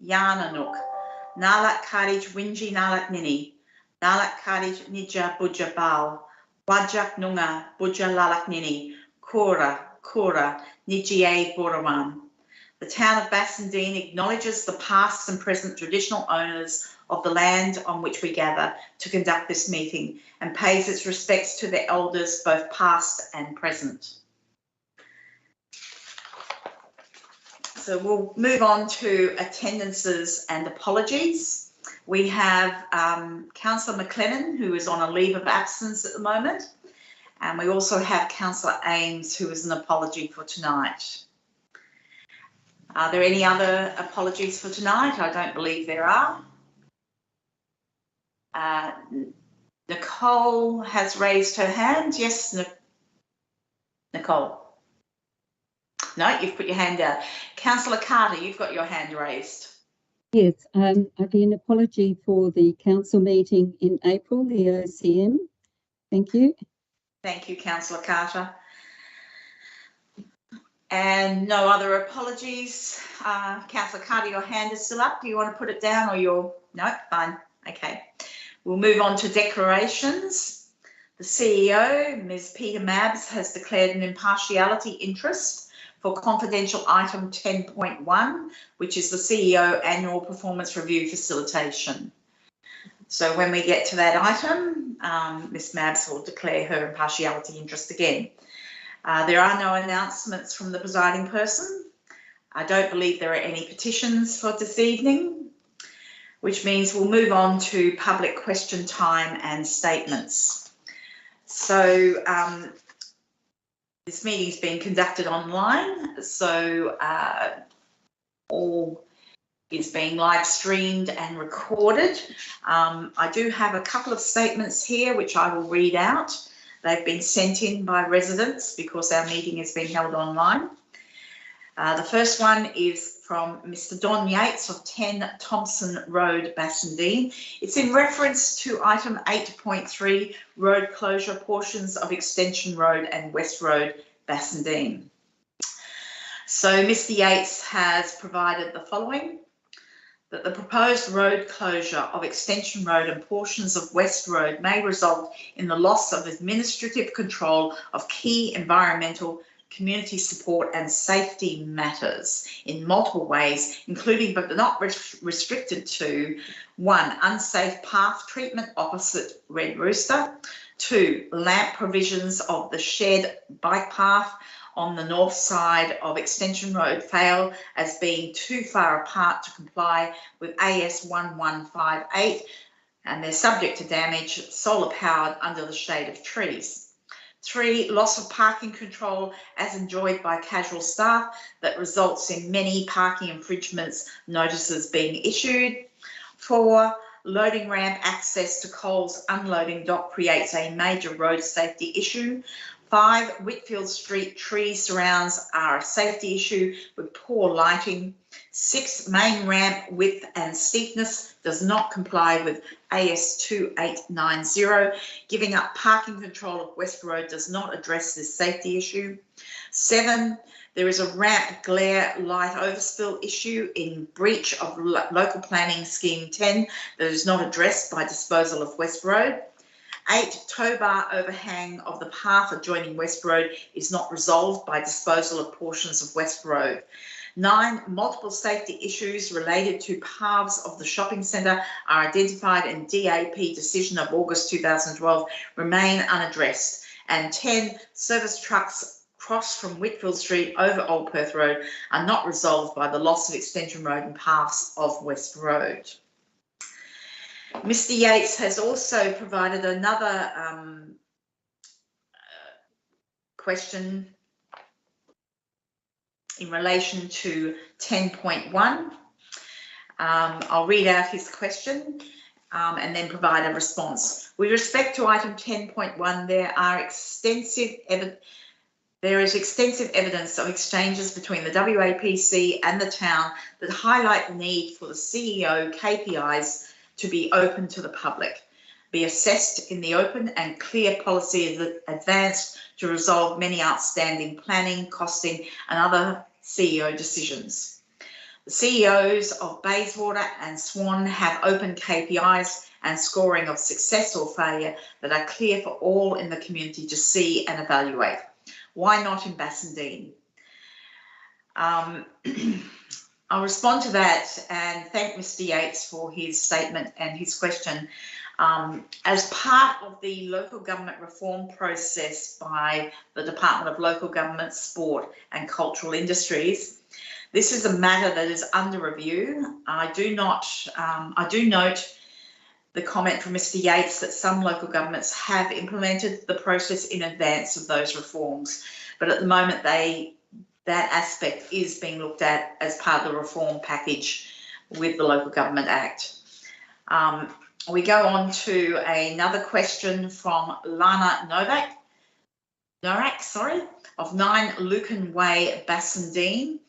Yananuk, Nalak Kadij Winji Nalak Nini, Nalak Kadij Nija Buja Bal, Wajak Nunga Buja Lalak Nini, Kura, Nijie Borawan. The town of Bassendean acknowledges the past and present traditional owners of the land on which we gather to conduct this meeting and pays its respects to their elders, both past and present. So we'll move on to attendances and apologies. We have Councillor McLennan, who is on a leave of absence at the moment, and we also have Councillor Ames, who is an apology for tonight. Are there any other apologies for tonight? I don't believe there are. Nicole has raised her hand. Yes, Nicole. No, you've put your hand down. Councillor Carter, you've got your hand raised. Yes, again, apology for the council meeting in April, the OCM. Thank you. Thank you, Councillor Carter. And no other apologies. Councillor Carter, your hand is still up. Do you want to put it down or you're... No, fine. Okay. We'll move on to declarations. The CEO, Ms. Peter Mabbs, has declared an impartiality interest for confidential item 10.1, which is the CEO annual performance review facilitation. So when we get to that item, Ms. Mabbs will declare her impartiality interest again. There are no announcements from the presiding person. I don't believe there are any petitions for this evening, which means we'll move on to public question time and statements. So this meeting is being conducted online, so all is being live streamed and recorded. I do have a couple of statements here which I will read out. They've been sent in by residents because our meeting is being held online. The first one is from Mr. Don Yates of 10 Thompson Road, Bassendean. It's in reference to item 8.3, road closure portions of Extension Road and West Road, Bassendean. So Mr. Yates has provided the following: that the proposed road closure of Extension Road and portions of West Road may result in the loss of administrative control of key environmental, community support and safety matters in multiple ways, including but not restricted to: 1, unsafe path treatment opposite Red Rooster; 2, lamp provisions of the shared bike path on the north side of Extension Road fail as being too far apart to comply with AS 1158 and they're subject to damage, solar powered under the shade of trees. 3, loss of parking control as enjoyed by casual staff that results in many parking infringements notices being issued. 4, loading ramp access to Coles unloading dock creates a major road safety issue. 5, Whitfield Street tree surrounds are a safety issue with poor lighting. 6, main ramp width and steepness does not comply with AS 2890. Giving up parking control of West Road does not address this safety issue. 7, there is a ramp glare light overspill issue in breach of local planning scheme 10 that is not addressed by disposal of West Road. 8, tow bar overhang of the path adjoining West Road is not resolved by disposal of portions of West Road. 9, multiple safety issues related to paths of the shopping centre are identified in DAP decision of August 2012 remain unaddressed. And 10, service trucks cross from Whitfield Street over Old Perth Road are not resolved by the loss of Extension Road and paths of West Road. Mr. Yates has also provided another question in relation to 10.1. I'll read out his question and then provide a response. With respect to item 10.1, there is extensive evidence of exchanges between the WAPC and the town that highlight the need for the CEO KPIs to be open to the public, be assessed in the open and clear policy advanced to resolve many outstanding planning, costing and other CEO decisions. The CEOs of Bayswater and Swan have open KPIs and scoring of success or failure that are clear for all in the community to see and evaluate. Why not in Bassendean? I'll respond to that and thank Mr. Yates for his statement and his question. As part of the local government reform process by the Department of Local Government, Sport and Cultural Industries, this is a matter that is under review. I do note the comment from Mr. Yates that some local governments have implemented the process in advance of those reforms, but at the moment that aspect is being looked at as part of the reform package with the Local Government Act. We go on to another question from Lana Norak, of 9 Lucan Way, Bassendean.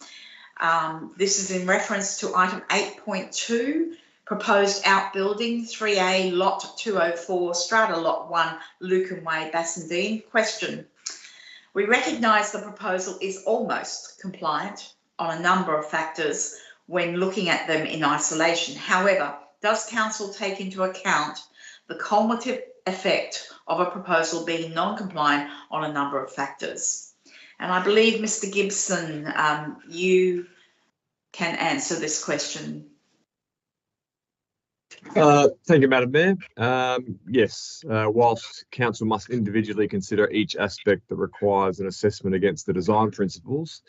This is in reference to item 8.2, proposed outbuilding, 3A, lot 204, strata lot 1, Lucan Way, Bassendean. Question. We recognise the proposal is almost compliant on a number of factors when looking at them in isolation. However, does Council take into account the cumulative effect of a proposal being non-compliant on a number of factors? And I believe, Mr. Gibson, you can answer this question. Thank you, Madam Mayor. Yes, whilst Council must individually consider each aspect that requires an assessment against the design principles,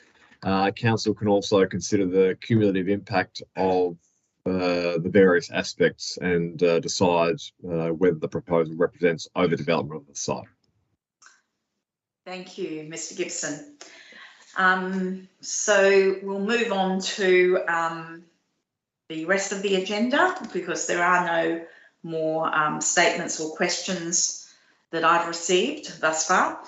Council can also consider the cumulative impact of the various aspects and decide whether the proposal represents overdevelopment of the site. Thank you, Mr. Gibson. So we'll move on to the rest of the agenda because there are no more statements or questions that I've received thus far.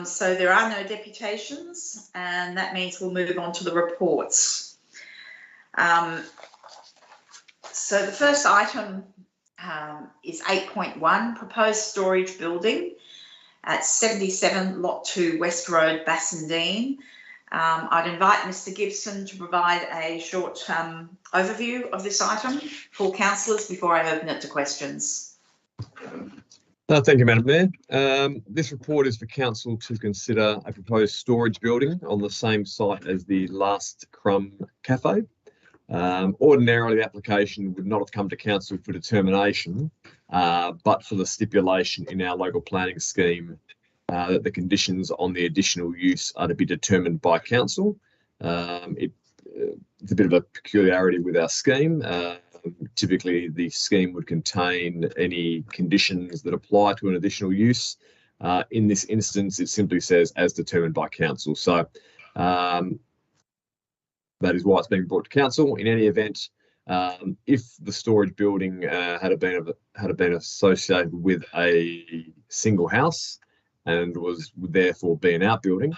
So there are no deputations, and that means we'll move on to the reports. So the first item is 8.1, proposed storage building at 77 Lot 2 West Road, Bassendean. I'd invite Mr. Gibson to provide a short overview of this item for councillors before I open it to questions. Thank you, Madam Mayor. This report is for Council to consider a proposed storage building on the same site as the Last Crumb Cafe. Ordinarily, the application would not have come to Council for determination, but for the stipulation in our local planning scheme that the conditions on the additional use are to be determined by Council. It's a bit of a peculiarity with our scheme. Typically, the scheme would contain any conditions that apply to an additional use. In this instance, it simply says as determined by Council. So that is why it's being brought to Council. In any event, if the storage building had been associated with a single house and would therefore be an outbuilding,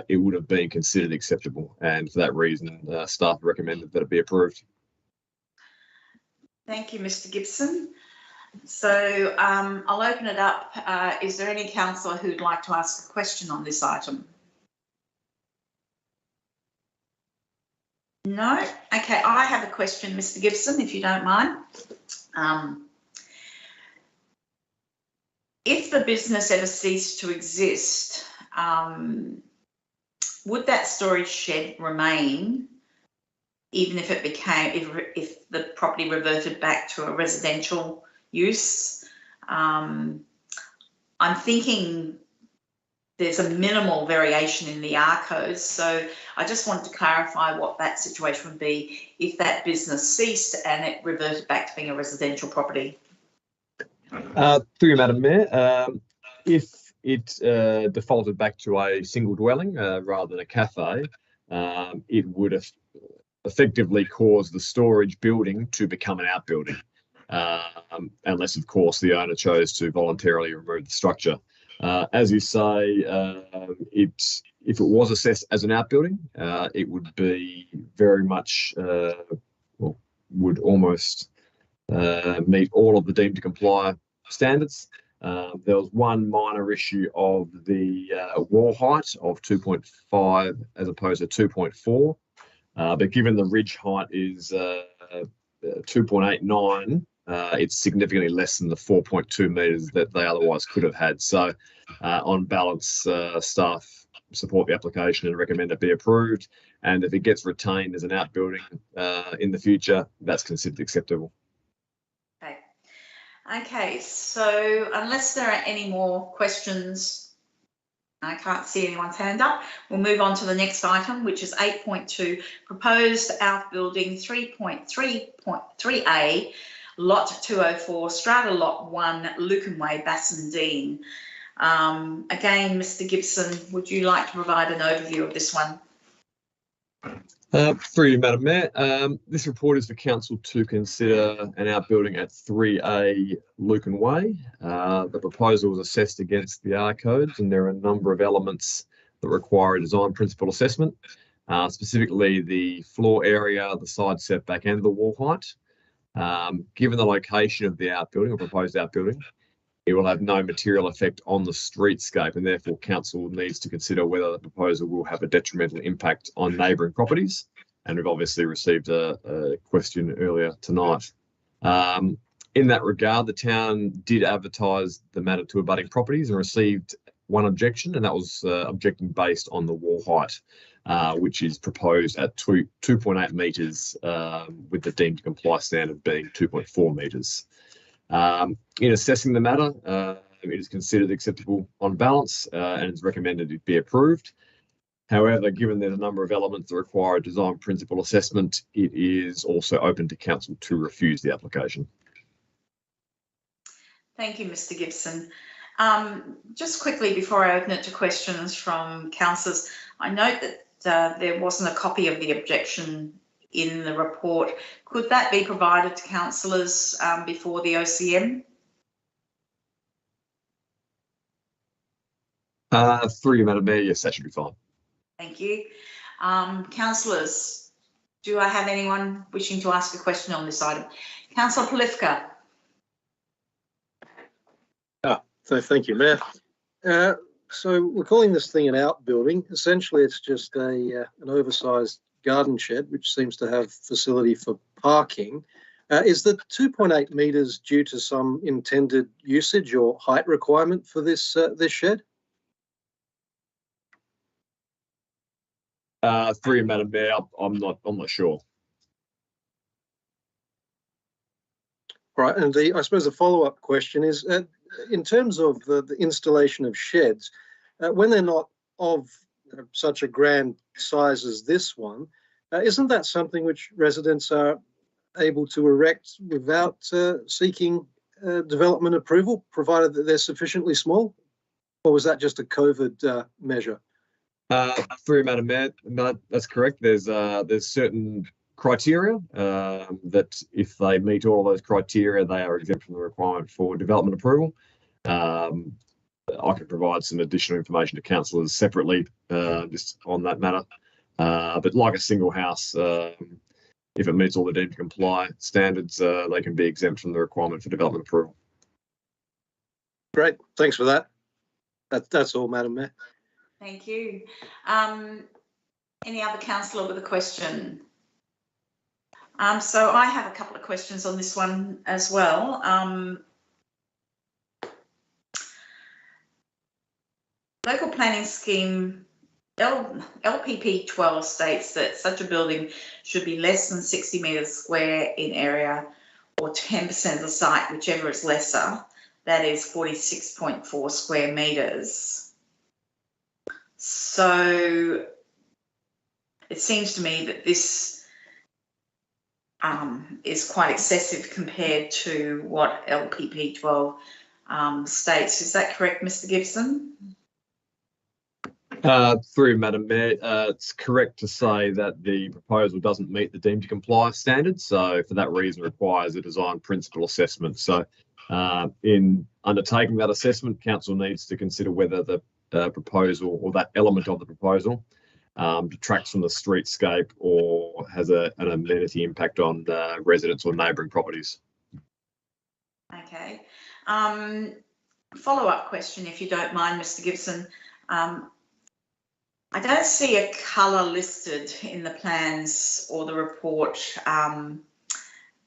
it would have been considered acceptable. And for that reason, staff recommended that it be approved. Thank you, Mr. Gibson. So I'll open it up. Is there any councillor who'd like to ask a question on this item? No? Okay, I have a question, Mr. Gibson, if you don't mind. If the business ever ceased to exist, would that storage shed remain even if it became, if the property reverted back to a residential use? I'm thinking there's a minimal variation in the R codes, so I just wanted to clarify what that situation would be if that business ceased and it reverted back to being a residential property. Through you, Madam Mayor, if it defaulted back to a single dwelling rather than a cafe, it would have effectively cause the storage building to become an outbuilding, unless, of course, the owner chose to voluntarily remove the structure. As you say, if it was assessed as an outbuilding, it would be very much, well, would almost meet all of the deemed to comply standards. There was one minor issue of the wall height of 2.5 as opposed to 2.4. But given the ridge height is 2.89, it's significantly less than the 4.2 metres that they otherwise could have had. So on balance, staff support the application and recommend it be approved. And if it gets retained as an outbuilding in the future, that's considered acceptable. Okay. Okay, so unless there are any more questions, I can't see anyone's hand up. We'll move on to the next item, which is 8.2, proposed outbuilding 3.3.3A, lot 204, strata lot 1, Lucan Way, Bassendean. Again, Mr. Gibson, would you like to provide an overview of this one? Through you, Madam Mayor. This report is for Council to consider an outbuilding at 3A Lucan Way. The proposal was assessed against the R codes, and there are a number of elements that require a design principle assessment, specifically the floor area, the side setback, and the wall height. Given the location of the outbuilding or proposed outbuilding, it will have no material effect on the streetscape, and therefore Council needs to consider whether the proposal will have a detrimental impact on neighbouring properties. And we've obviously received a question earlier tonight. In that regard, the town did advertise the matter to abutting properties and received one objection, and that was objecting based on the wall height, which is proposed at 2.8 metres, with the deemed to comply standard being 2.4 metres. In assessing the matter, it is considered acceptable on balance and is recommended it be approved. However, given there's a number of elements that require a design principle assessment, it is also open to Council to refuse the application. Thank you, Mr. Gibson. Just quickly before I open it to questions from councillors, I note that there wasn't a copy of the objection in the report. Could that be provided to councillors before the OCM? Through you, Madam Mayor, yes, that should be fine. Thank you. Councillors, do I have anyone wishing to ask a question on this item? Councillor Polifka. So thank you, Mayor. So we're calling this thing an outbuilding. Essentially, it's just an oversized garden shed, which seems to have facility for parking. Is the 2.8 metres due to some intended usage or height requirement for this this shed? Through you, Madam Mayor, I'm not sure. Right, and I suppose the follow-up question is, in terms of the installation of sheds, when they're not of such a grand size as this one, isn't that something which residents are able to erect without seeking development approval, provided that they're sufficiently small? Or was that just a COVID measure? Through you, Madam Mayor, no, that's correct. There's certain criteria that if they meet all of those criteria, they are exempt from the requirement for development approval. I can provide some additional information to councillors separately just on that matter. But like a single house, if it meets all the deemed to comply standards, they can be exempt from the requirement for development approval. Great, thanks for that. That's all, Madam Mayor. Thank you. Any other councillor with a question? So I have a couple of questions on this one as well. Local planning scheme LPP 12 states that such a building should be less than 60 metres square in area or 10% of the site, whichever is lesser, that is 46.4 square metres. So it seems to me that this is quite excessive compared to what LPP 12 states. Is that correct, Mr. Gibson? Through Madam Mayor, it's correct to say that the proposal doesn't meet the deemed to comply standards, so for that reason requires a design principle assessment. So in undertaking that assessment, council needs to consider whether the proposal or that element of the proposal detracts from the streetscape or has an amenity impact on residents or neighbouring properties. Okay. Follow-up question, if you don't mind, Mr. Gibson. I don't see a colour listed in the plans or the report, and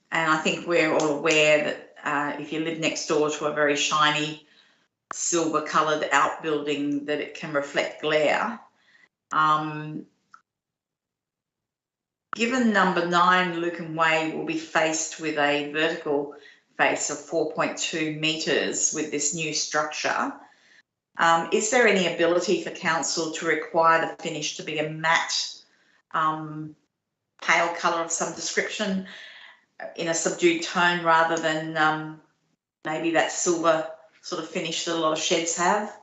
I think we're all aware that if you live next door to a very shiny silver coloured outbuilding, that it can reflect glare. Given number 9, Lucan Way will be faced with a vertical face of 4.2 metres with this new structure, is there any ability for council to require the finish to be a matte, pale colour of some description in a subdued tone rather than maybe that silver sort of finish that a lot of sheds have?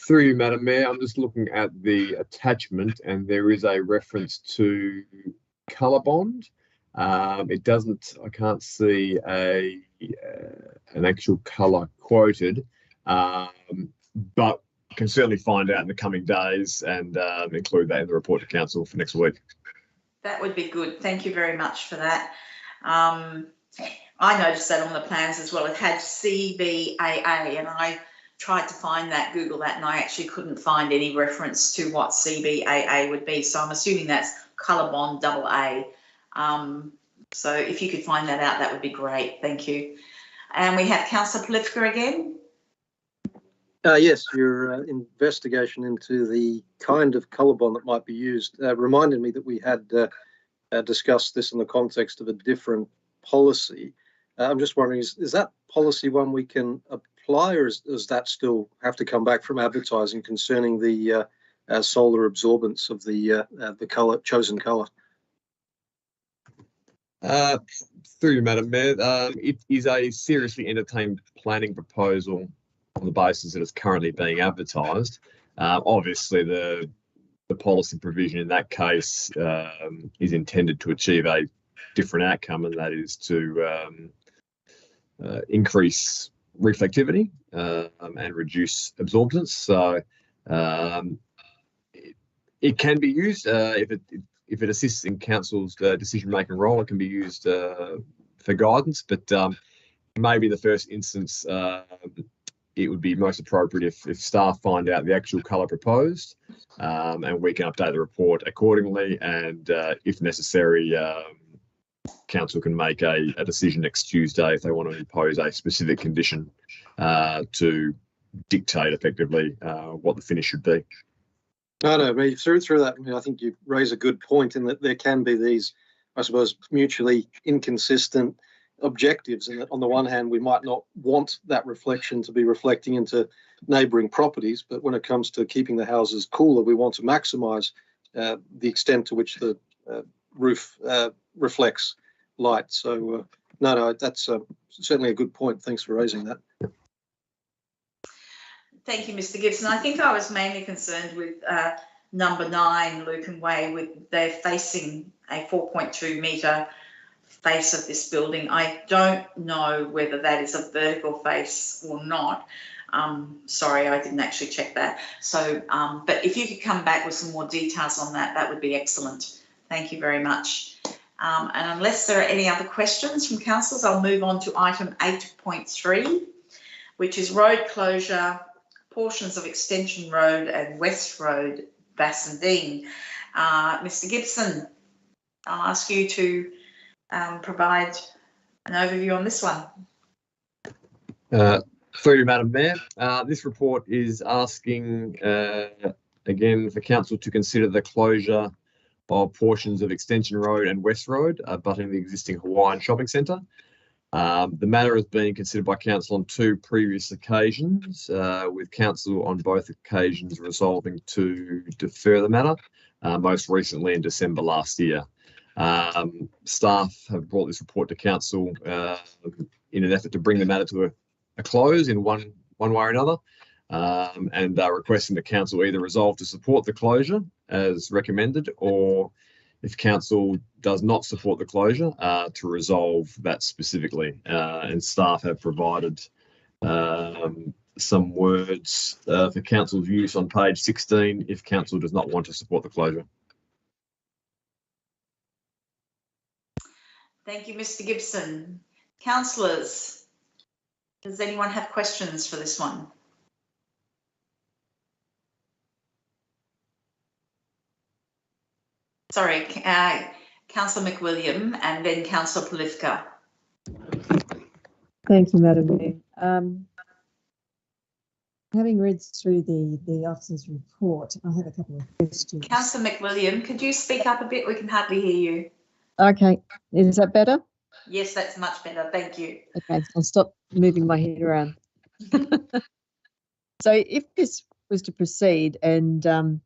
Through you, Madam Mayor, I'm just looking at the attachment and there is a reference to colour bond. It doesn't, I can't see an actual colour quoted, but can certainly find out in the coming days and include that in the report to council for next week. That would be good. Thank you very much for that. I noticed that on the plans as well. It had CBAA, and I tried to find that, Google that, and I actually couldn't find any reference to what CBAA would be. So I'm assuming that's colour bond AA. So if you could find that out, that would be great. Thank you. And we have Councillor Polifka again. Yes, your investigation into the kind of colour bond that might be used reminded me that we had discussed this in the context of a different policy. I'm just wondering, is that policy one we can apply, or does that still have to come back from advertising concerning the solar absorbance of the colour, chosen colour? Through you, Madam Mayor, it is a seriously entertained planning proposal on the basis that it's currently being advertised. Obviously, the policy provision in that case is intended to achieve a different outcome, and that is to increase reflectivity and reduce absorbance. So it can be used if it assists in council's decision-making role. It can be used for guidance, but maybe the first instance it would be most appropriate if staff find out the actual colour proposed, and we can update the report accordingly, and if necessary, council can make a decision next Tuesday if they want to impose a specific condition to dictate effectively what the finish should be. No, I mean, through that, I mean, I think you raise a good point in that there can be these, I suppose, mutually inconsistent objectives, and that on the one hand we might not want that reflection to be reflecting into neighbouring properties, but when it comes to keeping the houses cooler, we want to maximise the extent to which the roof reflects light. So no, that's certainly a good point. Thanks for raising that. Thank you, Mr. Gibson. I think I was mainly concerned with number 9, Lucan Way, with they're facing a 4.2 metre face of this building. I don't know whether that is a vertical face or not. Sorry, I didn't actually check that. So, but if you could come back with some more details on that, that would be excellent. Thank you very much. And unless there are any other questions from councillors, I'll move on to item 8.3, which is road closure, portions of Extension Road and West Road, Bassendean. Mr. Gibson, I'll ask you to provide an overview on this one. Through you, Madam Mayor, this report is asking again for council to consider the closure of portions of Extension Road and West Road abutting the existing Hawaiian shopping centre. The matter has been considered by council on 2 previous occasions, with council on both occasions resolving to defer the matter, most recently in December last year. Staff have brought this report to council in an effort to bring the matter to a close in one way or another, and requesting that council either resolve to support the closure as recommended, or if council does not support the closure, to resolve that specifically. And staff have provided some words for council's use on page 16 if council does not want to support the closure. Thank you, Mr. Gibson. Councillors, does anyone have questions for this one? Sorry, Councillor McWilliam and then Councillor Polifka. Thank you, Madam Mayor. Having read through the officer's report, I have a couple of questions. Councillor McWilliam, could you speak up a bit? We can hardly hear you. Okay, is that better? Yes, that's much better. Thank you. Okay, I'll stop moving my head around. So if this was to proceed and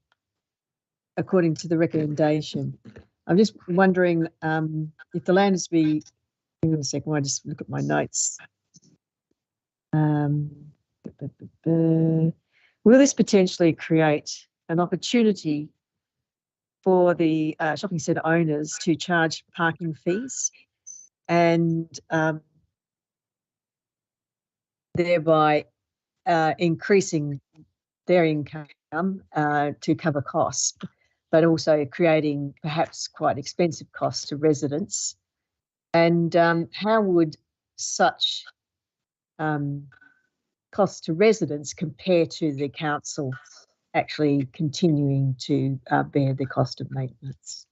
according to the recommendation, I'm just wondering if the land is to be, hang on a second, I just look at my notes. Will this potentially create an opportunity for the shopping centre owners to charge parking fees and thereby increasing their income to cover costs, but also creating perhaps quite expensive costs to residents? And how would such costs to residents compare to the council actually continuing to bear the cost of maintenance?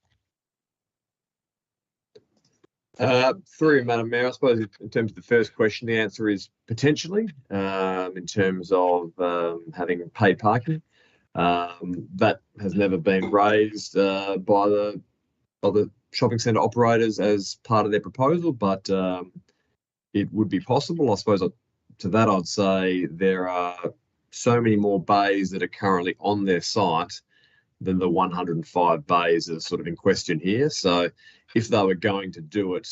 Through you, Madam Mayor, I suppose in terms of the first question, the answer is potentially, in terms of having paid parking. That has never been raised by the shopping centre operators as part of their proposal, but it would be possible. I suppose to that I'd say there are so many more bays that are currently on their site than the 105 bays that are sort of in question here. So if they were going to do it,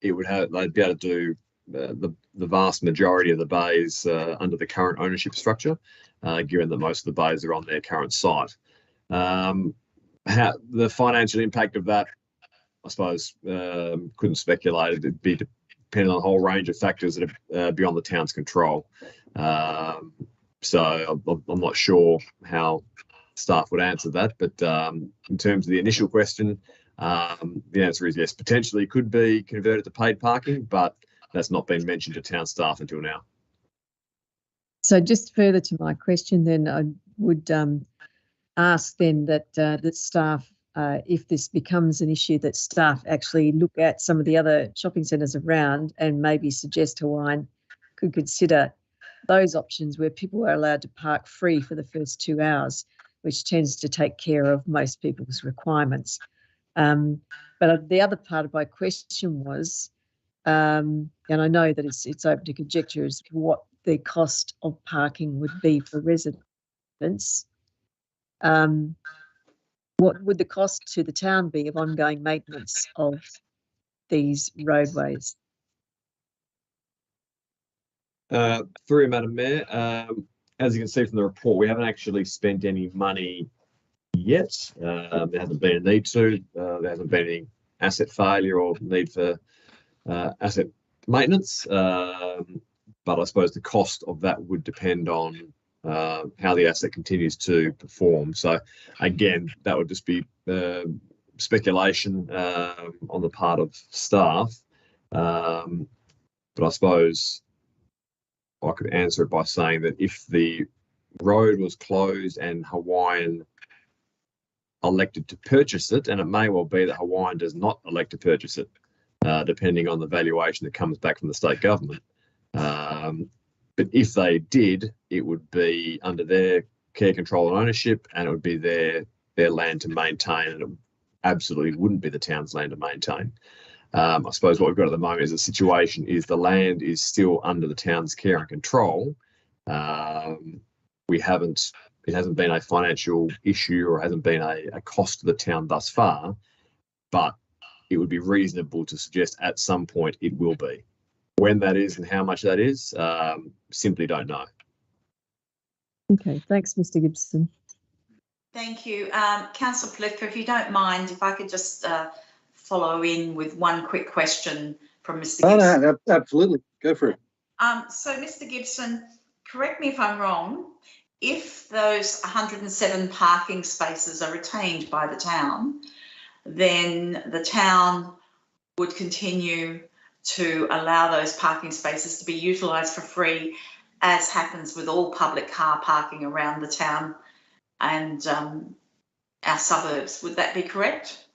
they'd be able to do the vast majority of the bays under the current ownership structure, given that most of the bays are on their current site. How the financial impact of that, I suppose, couldn't speculate. It'd be depending on a whole range of factors that are beyond the town's control. So I'm not sure how staff would answer that, but in terms of the initial question, the answer is yes, potentially could be converted to paid parking, but that's not been mentioned to town staff until now. So just further to my question, then I would ask then that staff, if this becomes an issue, that staff actually look at some of the other shopping centres around and maybe suggest Hawaiian could consider those options where people are allowed to park free for the first 2 hours, which tends to take care of most people's requirements. But the other part of my question was, and I know that it's open to conjecture as to what the cost of parking would be for residents. What would the cost to the town be of ongoing maintenance of these roadways? Through you, Madam Mayor, as you can see from the report, we haven't actually spent any money yet. There hasn't been a need to. There hasn't been any asset failure or need for asset maintenance. But I suppose the cost of that would depend on how the asset continues to perform. So again, that would just be speculation on the part of staff. But I suppose I could answer it by saying that if the road was closed and Hawaiian elected to purchase it, and it may well be that Hawaiian does not elect to purchase it, depending on the valuation that comes back from the state government. But if they did, it would be under their care, control and ownership, and it would be their land to maintain, and it absolutely wouldn't be the town's land to maintain. I suppose what we've got at the moment is the situation is the land is still under the town's care and control. It hasn't been a financial issue or hasn't been a cost to the town thus far, but it would be reasonable to suggest at some point it will be. When that is and how much that is, simply don't know. Okay, thanks, Mr. Gibson. Thank you. Councillor Polifka, if you don't mind, if I could just follow in with one quick question from Mr. Gibson. Oh, no, absolutely. Go for it. So, Mr. Gibson, correct me if I'm wrong. If those 107 parking spaces are retained by the town, then the town would continue to allow those parking spaces to be utilised for free, as happens with all public car parking around the town. And our suburbs. Would that be correct?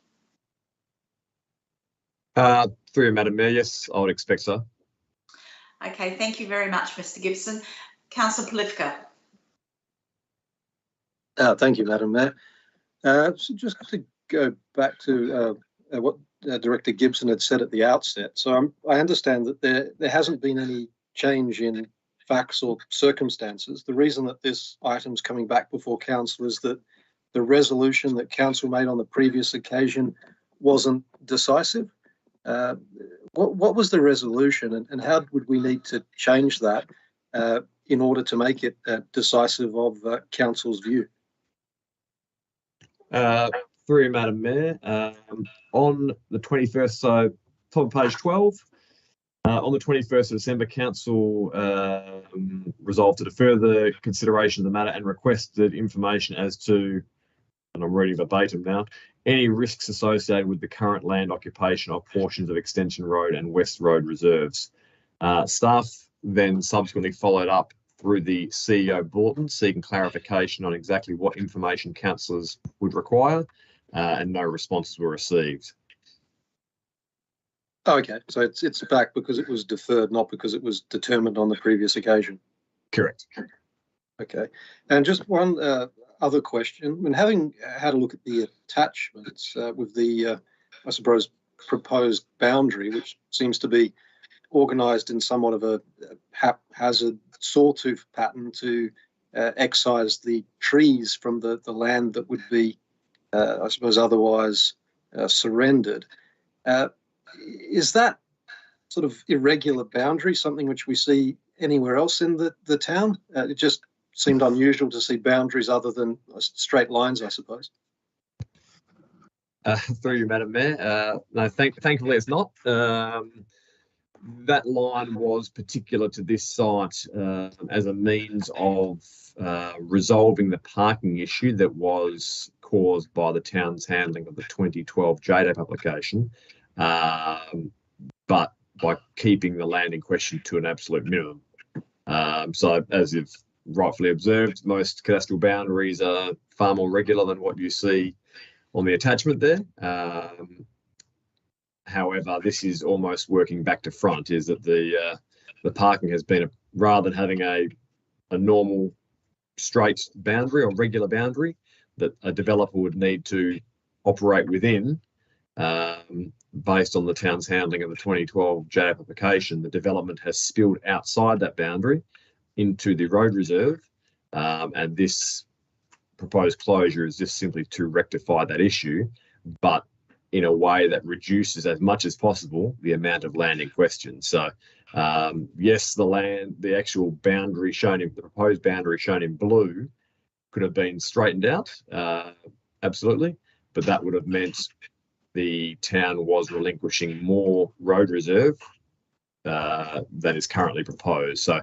Through you, Madam Mayor, yes, I would expect so. Okay, thank you very much, Mr. Gibson. Councillor Polifka. Thank you, Madam Mayor. So just to go back to what Director Gibson had said at the outset. So I understand that there hasn't been any change in facts or circumstances. The reason that this item's coming back before council is that the resolution that council made on the previous occasion wasn't decisive. What was the resolution, and how would we need to change that in order to make it decisive of council's view? Through you, Madam Mayor, on the 21st, so top of page 12, on the 21st of December, Council resolved to defer the consideration of the matter and requested information as to, and I'm reading verbatim now, any risks associated with the current land occupation of portions of Extension Road and West Road reserves. Staff then subsequently followed up through the CEO bulletin, seeking clarification on exactly what information councillors would require, and no responses were received. Okay, so it's back because it was deferred, not because it was determined on the previous occasion. Correct. Okay, and just one other question. When having had a look at the attachments with the, I suppose, proposed boundary, which seems to be organised in somewhat of a haphazard sawtooth pattern to excise the trees from the land that would be, I suppose, otherwise surrendered. Is that sort of irregular boundary something which we see anywhere else in the town? It just seemed unusual to see boundaries other than straight lines, I suppose. Through you, Madam Mayor. No, thankfully it's not. That line was particular to this site as a means of resolving the parking issue that was caused by the town's handling of the 2012 JDAP application, but by keeping the land in question to an absolute minimum. So as you've rightfully observed, most cadastral boundaries are far more regular than what you see on the attachment there. However, this is almost working back to front, is that the parking has been, rather than having a normal straight boundary or regular boundary that a developer would need to operate within, based on the town's handling of the 2012 JDAP application, the development has spilled outside that boundary into the road reserve, and this proposed closure is just simply to rectify that issue, but in a way that reduces as much as possible the amount of land in question. So, yes, the actual boundary shown in the proposed boundary shown in blue could have been straightened out, absolutely, but that would have meant the town was relinquishing more road reserve than is currently proposed. So,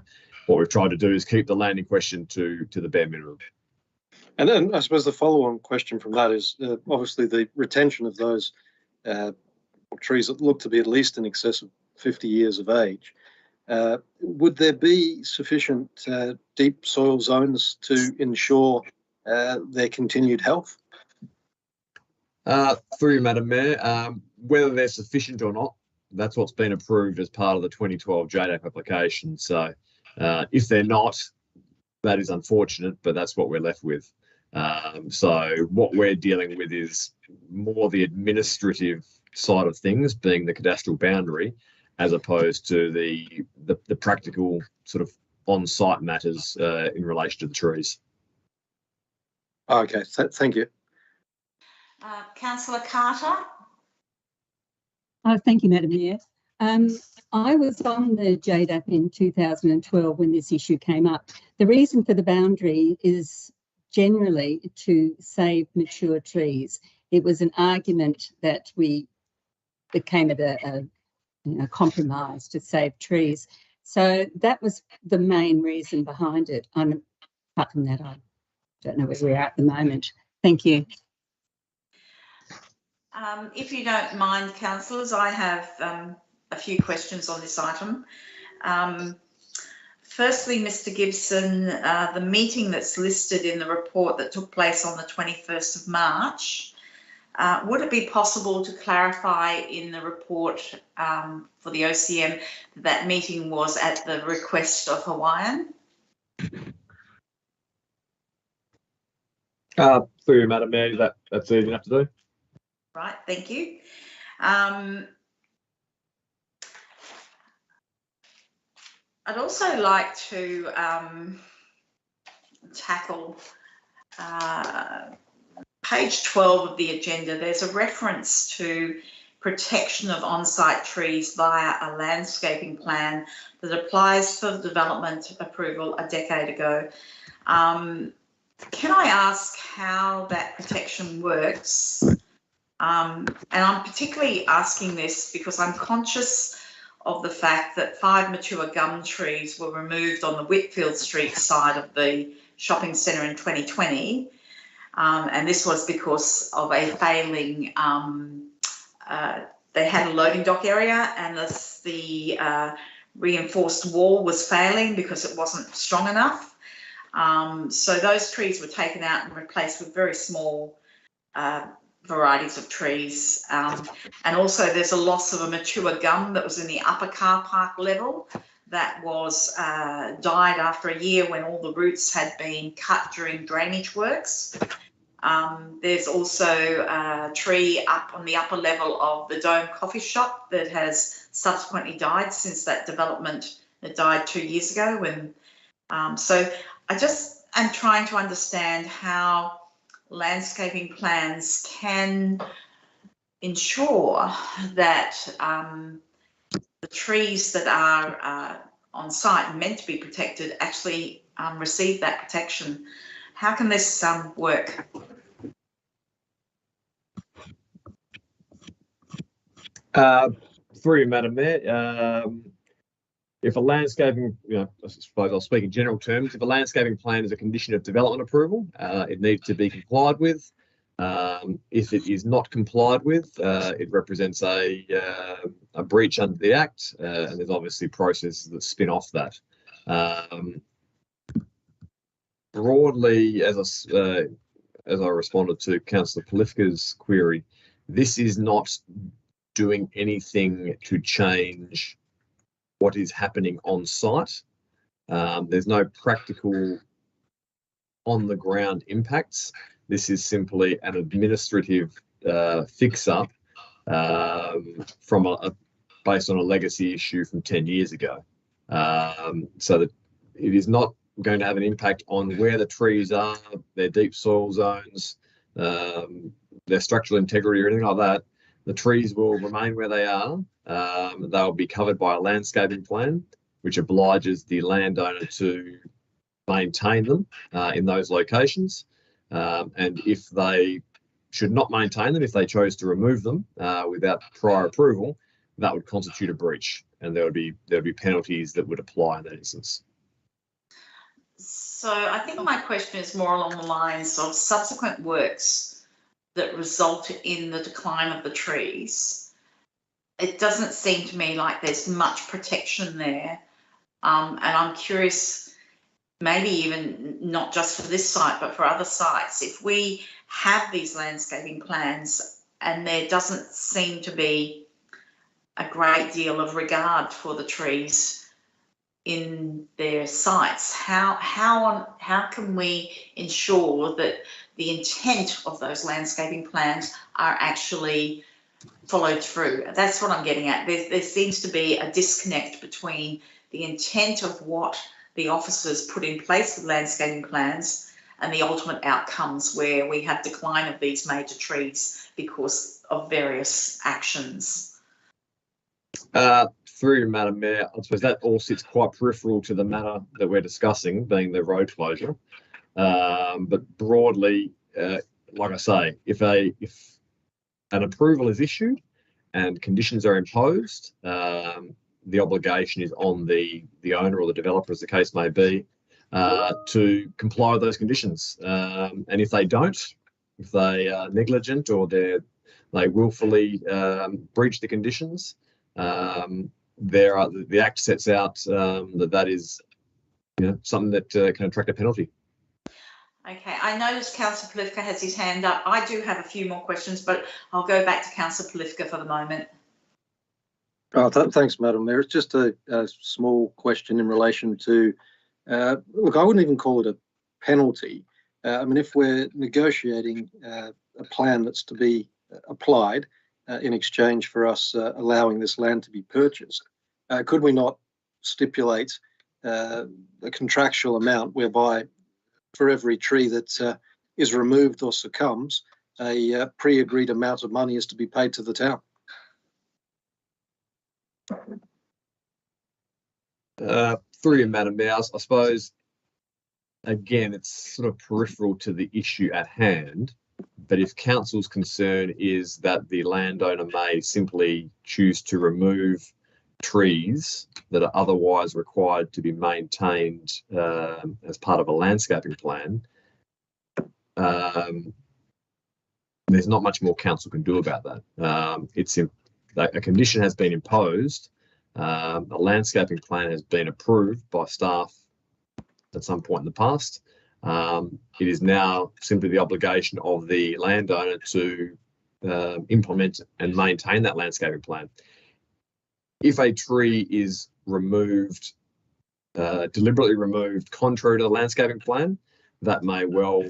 what we've tried to do is keep the land in question to the bare minimum. And then I suppose the follow-on question from that is obviously the retention of those trees that look to be at least in excess of 50 years of age. Would there be sufficient deep soil zones to ensure their continued health? Through you, Madam Mayor, whether they're sufficient or not, that's what's been approved as part of the 2012 JDAP application. So if they're not, that is unfortunate, but that's what we're left with. So what we're dealing with is more the administrative side of things, being the cadastral boundary, as opposed to the practical sort of on-site matters in relation to the trees. Okay, thank you. Councillor Carter. Thank you, Madam Mayor. I was on the JDAP in 2012 when this issue came up. The reason for the boundary is generally to save mature trees. It was an argument that we became at a compromise to save trees. So that was the main reason behind it. Apart from that, I don't know where we're at the moment. Thank you. If you don't mind, councillors, I have a few questions on this item. Firstly, Mr. Gibson, the meeting that's listed in the report that took place on the 21st of March, would it be possible to clarify in the report for the OCM that meeting was at the request of Hawaiian? Through you, Madam Mayor, that's easy enough to do. Right, thank you. I'd also like to tackle page 12 of the agenda. There's a reference to protection of on-site trees via a landscaping plan that applies for development approval a decade ago. Can I ask how that protection works? And I'm particularly asking this because I'm conscious of the fact that 5 mature gum trees were removed on the Whitfield Street side of the shopping centre in 2020. And this was because of a failing, they had a loading dock area and the reinforced wall was failing because it wasn't strong enough. So those trees were taken out and replaced with very small varieties of trees. And also there's a loss of a mature gum that was in the upper car park level that was died after a year when all the roots had been cut during drainage works. There's also a tree up on the upper level of the Dome coffee shop that has subsequently died since that development. It died 2 years ago. When so I just am trying to understand how landscaping plans can ensure that the trees that are on site and meant to be protected actually receive that protection. How can this work? Through you, Madam Mayor, if a landscaping, I suppose I'll speak in general terms, if a landscaping plan is a condition of development approval, it needs to be complied with. If it is not complied with, it represents a breach under the Act, and there's obviously processes that spin off that. Broadly, as I responded to Councillor Polifka's query, this is not doing anything to change what is happening on site. There's no practical on-the-ground impacts. This is simply an administrative fix-up from based on a legacy issue from 10 years ago. So that it is not going to have an impact on where the trees are, their deep soil zones, their structural integrity or anything like that. The trees will remain where they are. They'll be covered by a landscaping plan, which obliges the landowner to maintain them in those locations. And if they should not maintain them, if they chose to remove them without prior approval, that would constitute a breach, and there would be penalties that would apply in that instance. So I think my question is more along the lines of subsequent works that result in the decline of the trees. It doesn't seem to me like there's much protection there. And I'm curious, maybe even not just for this site, but for other sites, if we have these landscaping plans and there doesn't seem to be a great deal of regard for the trees in their sites, how can we ensure that the intent of those landscaping plans are actually followed through? That's what I'm getting at. There seems to be a disconnect between the intent of what the officers put in place with landscaping plans and the ultimate outcomes where we have decline of these major trees because of various actions. Through Madam Mayor, I suppose that all sits quite peripheral to the matter that we're discussing, being the road closure. But broadly, like I say, if an approval is issued and conditions are imposed, the obligation is on the owner or the developer, as the case may be, to comply with those conditions. And if they don't, if they are negligent or they willfully breach the conditions, the Act sets out that is something that can attract a penalty. Okay, I noticed Councillor Polifka has his hand up. I do have a few more questions, but I'll go back to Councillor Polifka for the moment. Oh, thanks, Madam Mayor. It's just a small question in relation to, look, I wouldn't even call it a penalty. I mean, if we're negotiating a plan that's to be applied in exchange for us allowing this land to be purchased, could we not stipulate a contractual amount whereby for every tree that is removed or succumbs, a pre-agreed amount of money is to be paid to the town? Through you, Madam Mayor, I suppose, again, it's sort of peripheral to the issue at hand, but if council's concern is that the landowner may simply choose to remove trees that are otherwise required to be maintained as part of a landscaping plan, there's not much more council can do about that. A condition has been imposed. A landscaping plan has been approved by staff at some point in the past. It is now simply the obligation of the landowner to implement and maintain that landscaping plan. If a tree is removed, deliberately removed contrary to the landscaping plan, that may well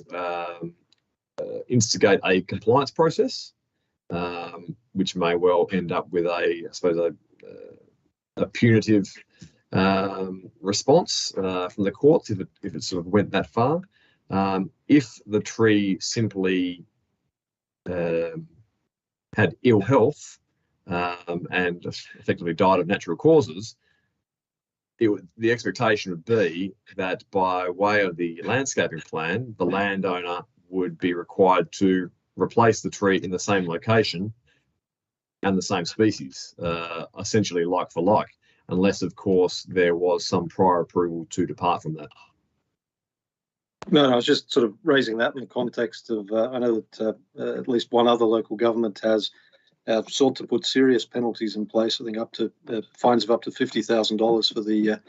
instigate a compliance process, which may well end up with a punitive response from the courts if it sort of went that far. If the tree simply had ill health and effectively died of natural causes, the expectation would be that by way of the landscaping plan, the landowner would be required to replace the tree in the same location and the same species, essentially like for like, unless, of course, there was some prior approval to depart from that. No, I was just sort of raising that in the context of, I know that at least one other local government has sought to put serious penalties in place, I think up to fines of up to $50,000 for the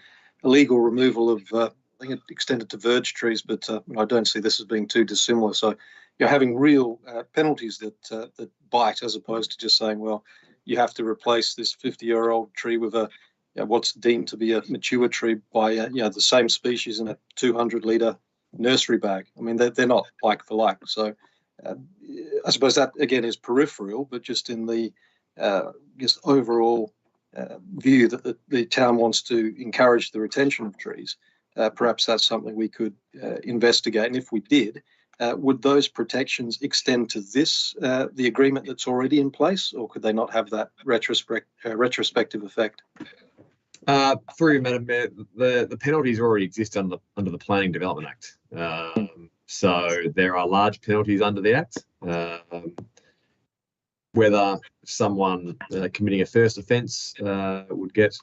illegal removal of, I think it extended to verge trees, but I don't see this as being too dissimilar. So you're having real penalties that bite, as opposed to just saying, well, you have to replace this 50-year-old tree with what's deemed to be a mature tree by the same species in a 200-litre nursery bag. I mean, they're not like for like. So I suppose that again is peripheral, but just in the overall view that the town wants to encourage the retention of trees, perhaps that's something we could investigate. And if we did, would those protections extend to this, the agreement that's already in place, or could they not have that retrospective effect? Through you, Madam Mayor, the penalties already exist under the Planning Development Act. So there are large penalties under the Act. Whether someone committing a first offence would get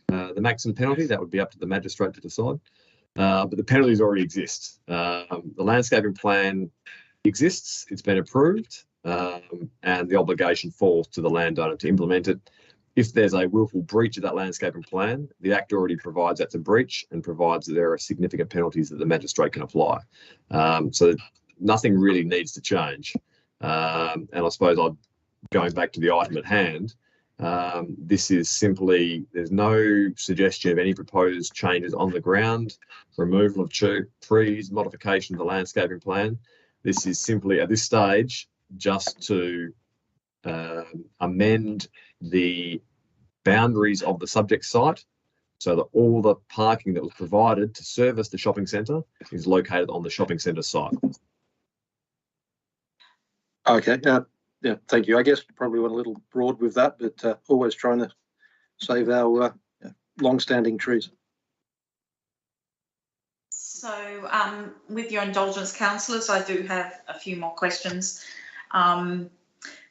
the maximum penalty, that would be up to the magistrate to decide. But the penalties already exist. The landscaping plan exists, it's been approved, and the obligation falls to the landowner to implement it. If there's a willful breach of that landscaping plan, the Act already provides that's a breach and provides that there are significant penalties that the magistrate can apply. So nothing really needs to change. And I suppose going back to the item at hand, this is simply, there's no suggestion of any proposed changes on the ground, removal of trees, modification of the landscaping plan. This is simply, at this stage, just to amend the boundaries of the subject site so that all the parking that was provided to service the shopping centre is located on the shopping centre site. Okay, yeah, thank you. I guess we probably went a little broad with that, but always trying to save our long-standing trees. So with your indulgence, councillors, I do have a few more questions.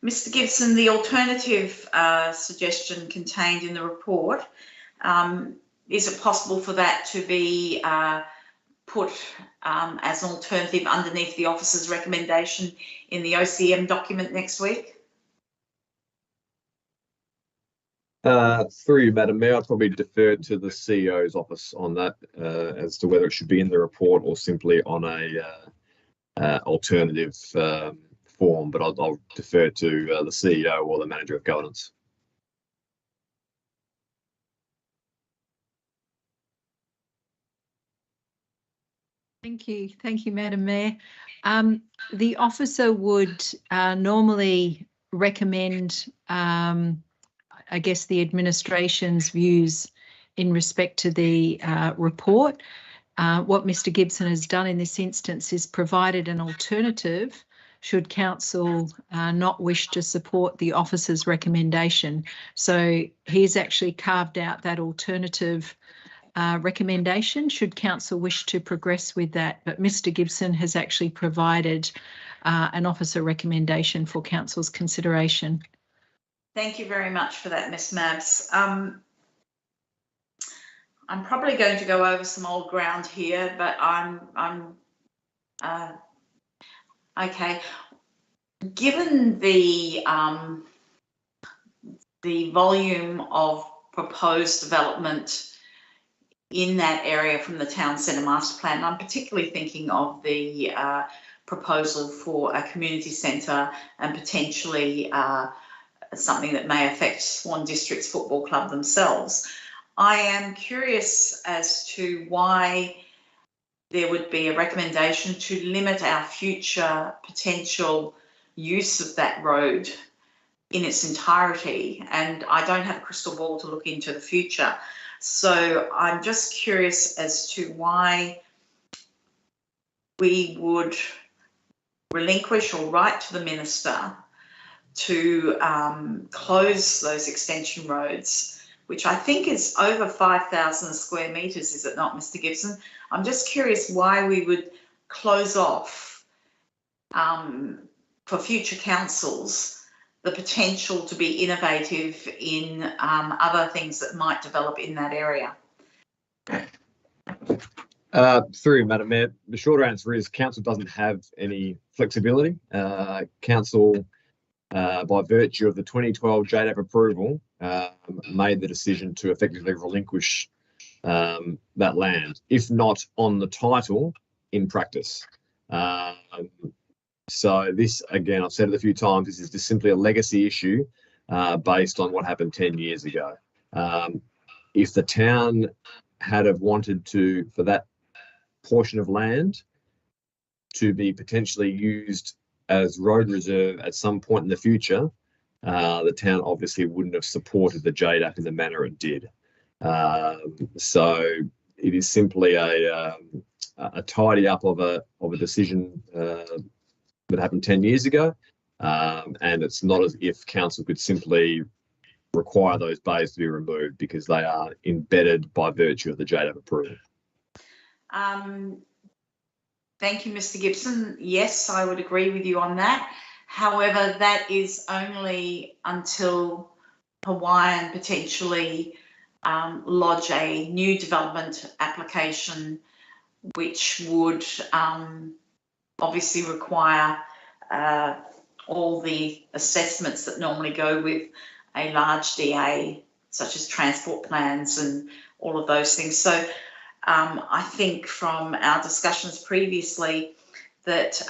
Mr. Gibson, the alternative suggestion contained in the report, is it possible for that to be put as an alternative underneath the officer's recommendation in the OCM document next week? Through you, Madam Mayor, I'd probably defer to the CEO's office on that as to whether it should be in the report or simply on a alternative form, but I'll defer to the CEO or the Manager of Governance. Thank you, Madam Mayor. The officer would normally recommend, I guess, the administration's views in respect to the report. What Mr. Gibson has done in this instance is provided an alternative should council not wish to support the officer's recommendation. So he's actually carved out that alternative recommendation should council wish to progress with that. But Mr. Gibson has actually provided an officer recommendation for council's consideration. Thank you very much for that, Ms. Mabs. I'm probably going to go over some old ground here, but okay. Given the volume of proposed development in that area from the town centre master plan, I'm particularly thinking of the proposal for a community centre and potentially something that may affect Swan District's football club themselves. I am curious as to why there would be a recommendation to limit our future potential use of that road in its entirety, and I don't have a crystal ball to look into the future. So I'm just curious as to why we would relinquish or write to the Minister to close those extension roads, which I think is over 5,000 square metres, is it not, Mr. Gibson? I'm just curious why we would close off for future councils the potential to be innovative in other things that might develop in that area. Through Madam Mayor, the shorter answer is council doesn't have any flexibility. Council, by virtue of the 2012 JDAP approval, made the decision to effectively relinquish that land, if not on the title, in practice. So this, again, I've said it a few times, this is just simply a legacy issue based on what happened 10 years ago. If the town had have wanted to, for that portion of land to be potentially used as road reserve at some point in the future, the town obviously wouldn't have supported the JDAP in the manner it did. So it is simply a tidy up of a decision that happened 10 years ago, and it's not as if council could simply require those bays to be removed because they are embedded by virtue of the JDAP approval. Thank you, Mr. Gibson. Yes, I would agree with you on that. However, that is only until Hawaiian potentially lodge a new development application, which would obviously require all the assessments that normally go with a large DA, such as transport plans and all of those things. So I think from our discussions previously that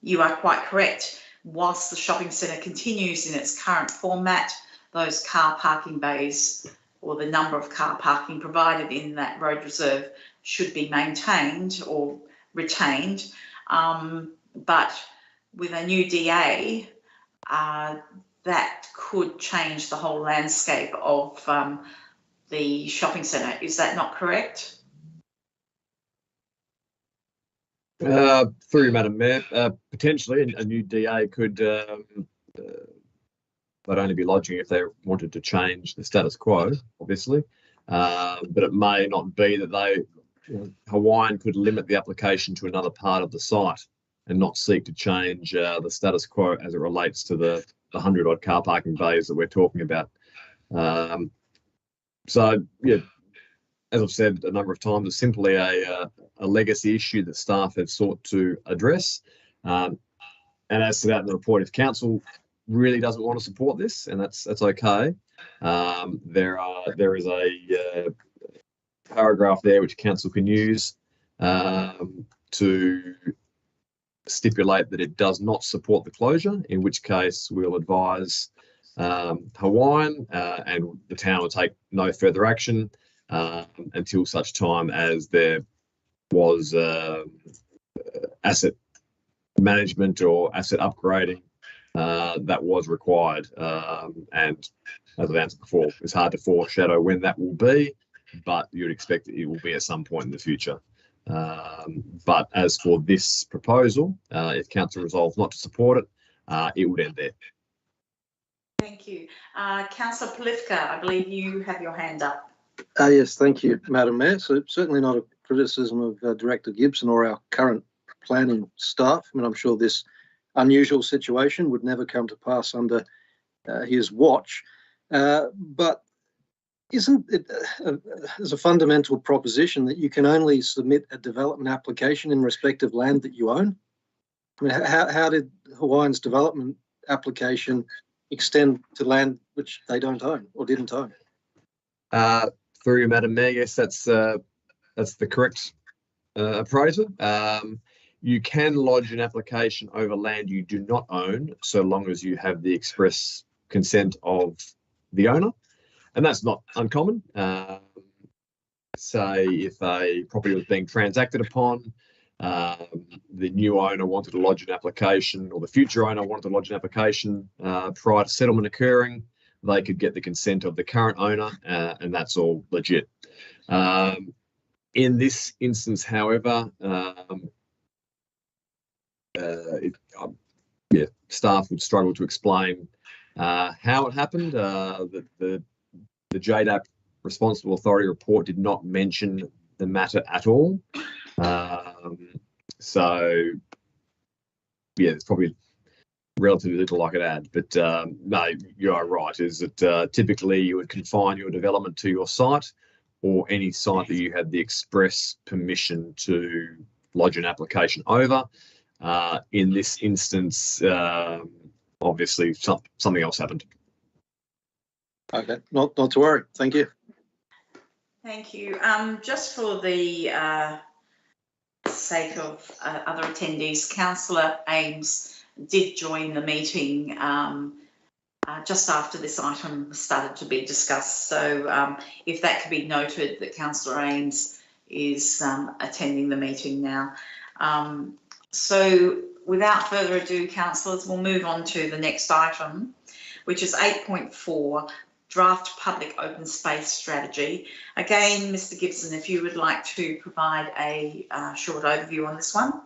you are quite correct. Whilst the shopping centre continues in its current format, those car parking bays or the number of car parking provided in that road reserve should be maintained or retained. But with a new DA, that could change the whole landscape of the shopping centre. Is that not correct? Through you, Madam Mayor, potentially a new DA could, they'd only be lodging if they wanted to change the status quo, obviously, but it may not be that Hawaiian could limit the application to another part of the site and not seek to change the status quo as it relates to the 100-odd car parking bays that we're talking about. So, yeah, as I've said a number of times, it's simply a legacy issue that staff have sought to address. And as to that in the report, if council really doesn't want to support this, and that's okay. There is a paragraph there which council can use to stipulate that it does not support the closure, in which case we'll advise Hawaiian and the town will take no further action until such time as there was asset management or asset upgrading that was required. And as I've answered before, it's hard to foreshadow when that will be, but you'd expect it will be at some point in the future. But as for this proposal, if council resolves not to support it, it would end there. Thank you. Councillor Polifka, I believe you have your hand up. Yes, thank you, Madam Mayor. So certainly not a criticism of Director Gibson or our current planning staff. I mean, I'm sure this unusual situation would never come to pass under his watch. But isn't it as a fundamental proposition that you can only submit a development application in respect of land that you own? I mean, how did Hawaiian's development application extend to land which they don't own or didn't own? Through you, Madam Mayor, yes, that's the correct appraisal. You can lodge an application over land you do not own, so long as you have the express consent of the owner, and that's not uncommon. Say if a property was being transacted upon, the new owner wanted to lodge an application, or the future owner wanted to lodge an application prior to settlement occurring, they could get the consent of the current owner, and that's all legit. In this instance, however, staff would struggle to explain how it happened. The JDAP Responsible Authority report did not mention the matter at all. So, yeah, it's probably relatively little I could add. But no, you are right, is that typically you would confine your development to your site or any site that you had the express permission to lodge an application over. In this instance, obviously something else happened. Okay, not to worry. Thank you. Thank you. Just for the sake of other attendees, Councillor Ames did join the meeting just after this item started to be discussed. So if that could be noted, that Councillor Ames is attending the meeting now. So without further ado, councillors, we'll move on to the next item, which is 8.4, Draft Public Open Space Strategy. Again, Mr. Gibson, if you would like to provide a short overview on this one.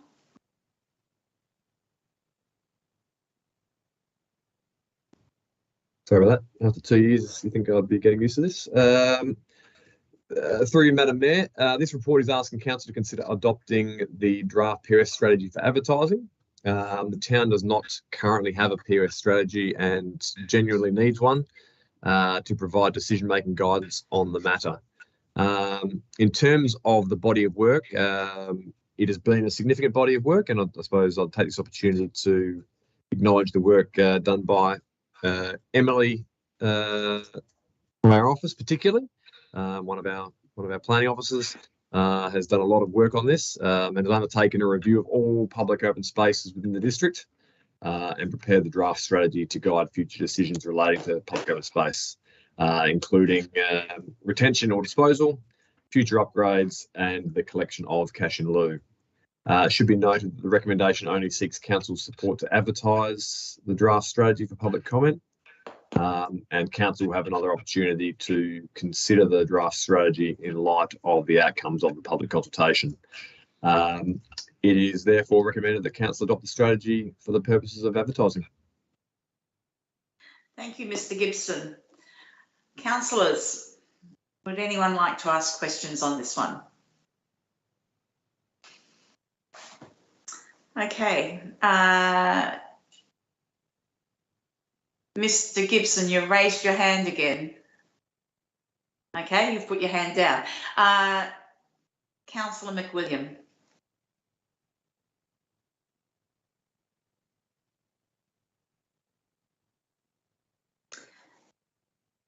Sorry about that. After 2 years, you think I'd be getting used to this? Through you, Madam Mayor, this report is asking Council to consider adopting the draft POS strategy for advertising. The town does not currently have a POS strategy and genuinely needs one to provide decision-making guidance on the matter. In terms of the body of work, it has been a significant body of work, and I suppose I'll take this opportunity to acknowledge the work done by Emily from our office, particularly. One of our planning officers has done a lot of work on this and has undertaken a review of all public open spaces within the district and prepared the draft strategy to guide future decisions relating to public open space, including retention or disposal, future upgrades, and the collection of cash in lieu. It should be noted that the recommendation only seeks council's support to advertise the draft strategy for public comment. And council will have another opportunity to consider the draft strategy in light of the outcomes of the public consultation. It is therefore recommended that council adopt the strategy for the purposes of advertising. Thank you, Mr. Gibson. Councillors, would anyone like to ask questions on this one? Okay. Mr. Gibson, you've raised your hand again. Okay, you've put your hand down. Councillor McWilliam.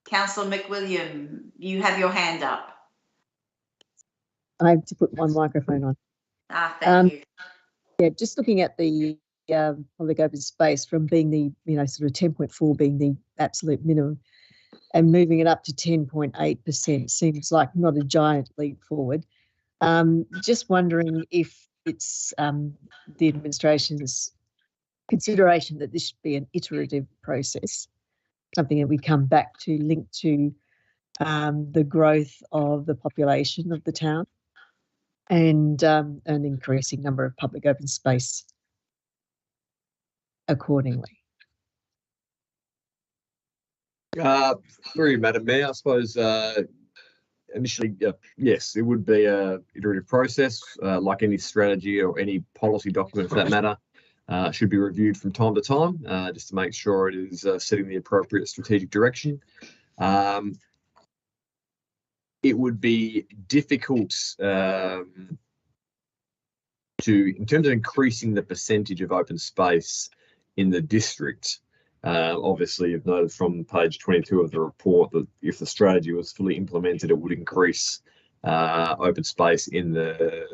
Councillor McWilliam, you have your hand up. I have to put my microphone on. Thank you. Yeah, just looking at the public open space from being the, sort of 10.4 being the absolute minimum and moving it up to 10.8% seems like not a giant leap forward. Just wondering if it's the administration's consideration that this should be an iterative process, something that we come back to linked to the growth of the population of the town and an increasing number of public open space accordingly. Through you, Madam Mayor, I suppose initially, yes, it would be a iterative process, like any strategy or any policy document for that matter. Should be reviewed from time to time, just to make sure it is setting the appropriate strategic direction. It would be difficult in terms of increasing the percentage of open space in the district. Obviously, you've noted from page 22 of the report that if the strategy was fully implemented, it would increase open space in the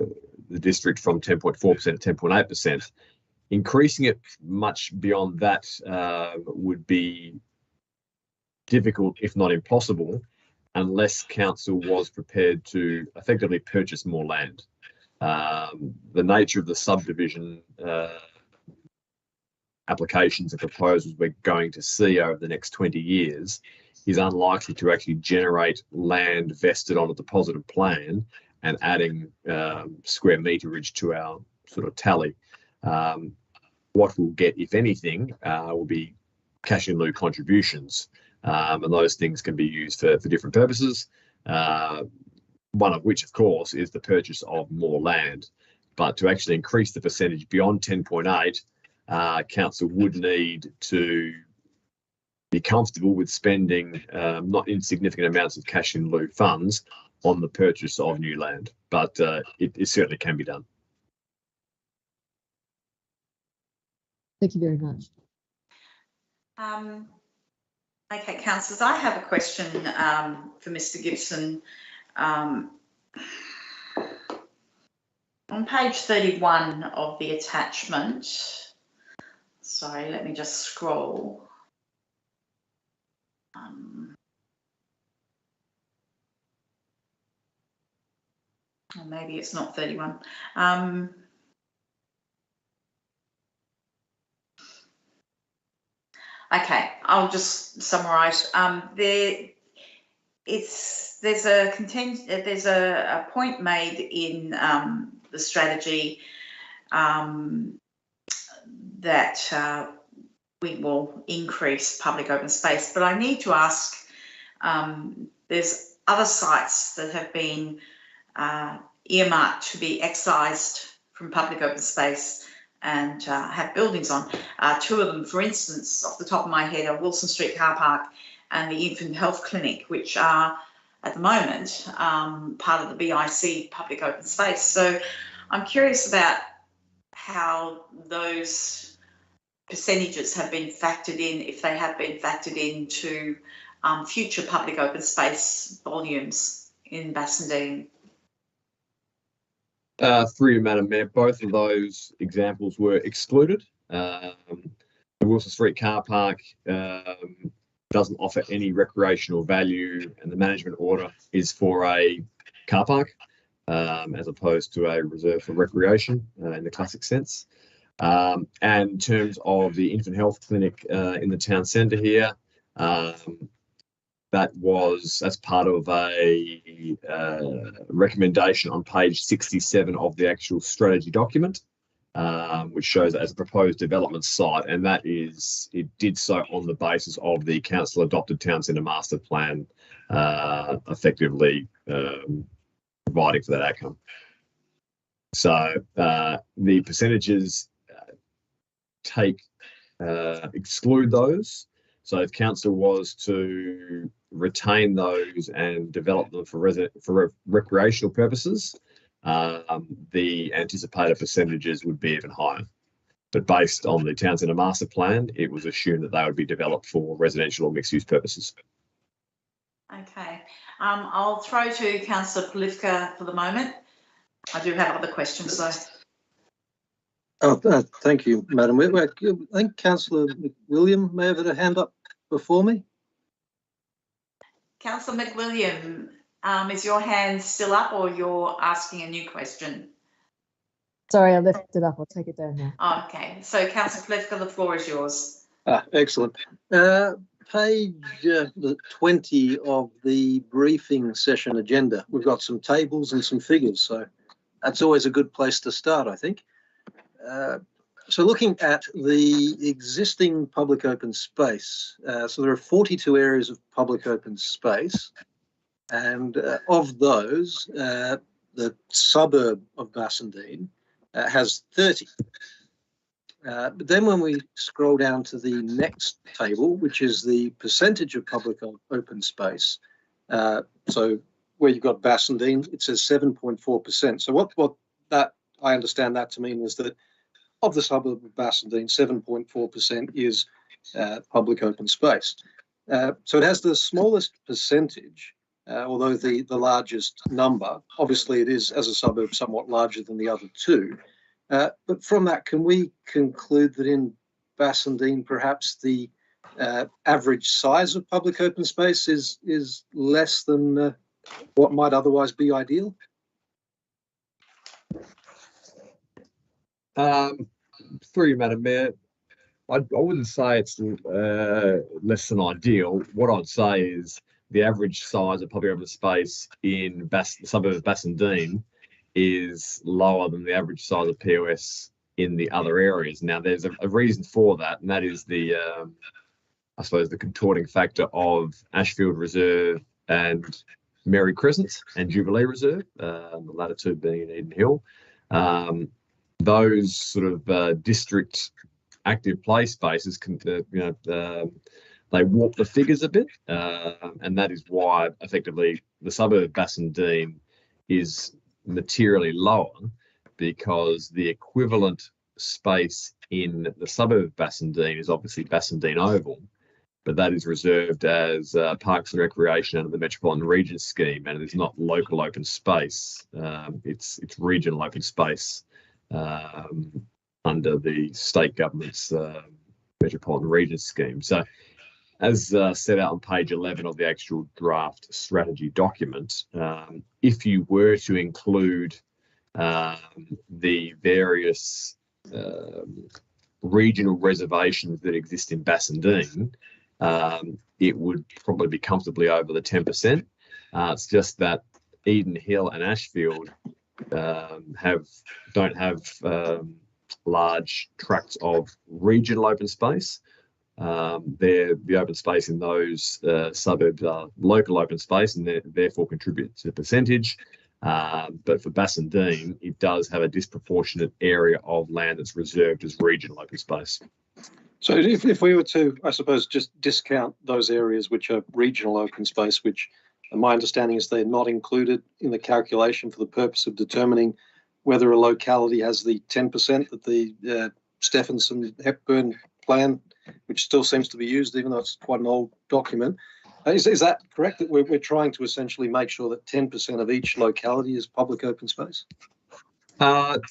district from 10.4% to 10.8%. Increasing it much beyond that would be difficult, if not impossible, unless council was prepared to effectively purchase more land. The nature of the subdivision applications and proposals we're going to see over the next 20 years is unlikely to actually generate land vested on a deposited plan and adding square meterage to our sort of tally. What we'll get, if anything, will be cash in lieu contributions, and those things can be used for different purposes, one of which, of course, is the purchase of more land. But to actually increase the percentage beyond 10.8, council would need to be comfortable with spending not insignificant amounts of cash in lieu funds on the purchase of new land, but it certainly can be done. Thank you very much. Okay, councillors, I have a question for Mr. Gibson. On page 31 of the attachment, sorry, let me just scroll. Or maybe it's not 31. Okay, I'll just summarise. There's a point made in the strategy that we will increase public open space, but I need to ask. There's other sites that have been earmarked to be excised from public open space and have buildings on. Two of them, for instance, off the top of my head, are Wilson Street Car Park and the Infant Health Clinic, which are at the moment part of the BIC public open space. So I'm curious about how those percentages have been factored in, if they have been factored into future public open space volumes in Bassendean. Through you, Madam Mayor, both of those examples were excluded. The Wilson Street Car Park doesn't offer any recreational value, and the management order is for a car park as opposed to a reserve for recreation in the classic sense. And in terms of the infant health clinic in the town centre here, that's part of a recommendation on page 67 of the actual strategy document, which shows it as a proposed development site, and it did so on the basis of the council adopted town centre master plan, effectively providing for that outcome. So the percentages exclude those. So if council was to retain those and develop them for recreational purposes, the anticipated percentages would be even higher. But based on the town centre master plan, it was assumed that they would be developed for residential or mixed use purposes. Okay. I'll throw to Councillor Polivka for the moment. I do have other questions though. Oh, thank you, Madam. I think Councillor McWilliam may have had a hand up before me. Councillor McWilliam, is your hand still up or you're asking a new question? Sorry, I left it up. I'll take it down now. Oh, okay. So Councillor Polivka, the floor is yours. Excellent. Page 20 of the briefing session agenda. We've got some tables and some figures, so that's always a good place to start, I think. So looking at the existing public open space, so there are 42 areas of public open space, and of those, the suburb of Bassendean has 30. But then when we scroll down to the next table, which is the percentage of public open space, so where you've got Bassendean, it says 7.4%. So what that I understand that to mean is that of the suburb of Bassendean, 7.4% is public open space. So it has the smallest percentage, although the largest number. Obviously, it is, as a suburb, somewhat larger than the other two. But from that, can we conclude that in Bassendean, perhaps the average size of public open space is less than what might otherwise be ideal? Through you, Madam Mayor, I wouldn't say it's less than ideal. What I'd say is the average size of public open space in the suburb of Bassendean is lower than the average size of POS in the other areas. Now, there's a reason for that, and that is the, I suppose, the contorting factor of Ashfield Reserve and Mary Crescent and Jubilee Reserve, the latter two being in Eden Hill. Those sort of district active play spaces can, they warp the figures a bit, and that is why effectively the suburb of Bassendean is materially lower, because the equivalent space in the suburb of Bassendean is obviously Bassendean Oval, but that is reserved as Parks and Recreation under the Metropolitan Region Scheme, and it is not local open space. It's regional open space under the state government's Metropolitan Region Scheme. So, as set out on page 11 of the actual draft strategy document, if you were to include the various regional reservations that exist in Bassendean, it would probably be comfortably over the 10%. It's just that Eden Hill and Ashfield don't have large tracts of regional open space. The open space in those suburbs are local open space, and therefore contribute to the percentage. But for Bassendean, it does have a disproportionate area of land that's reserved as regional open space. So if we were to, I suppose, just discount those areas which are regional open space, which my understanding is they're not included in the calculation for the purpose of determining whether a locality has the 10% that the Stephenson-Hepburn plan, which still seems to be used, even though it's quite an old document. Is that correct, that we're trying to essentially make sure that 10% of each locality is public open space?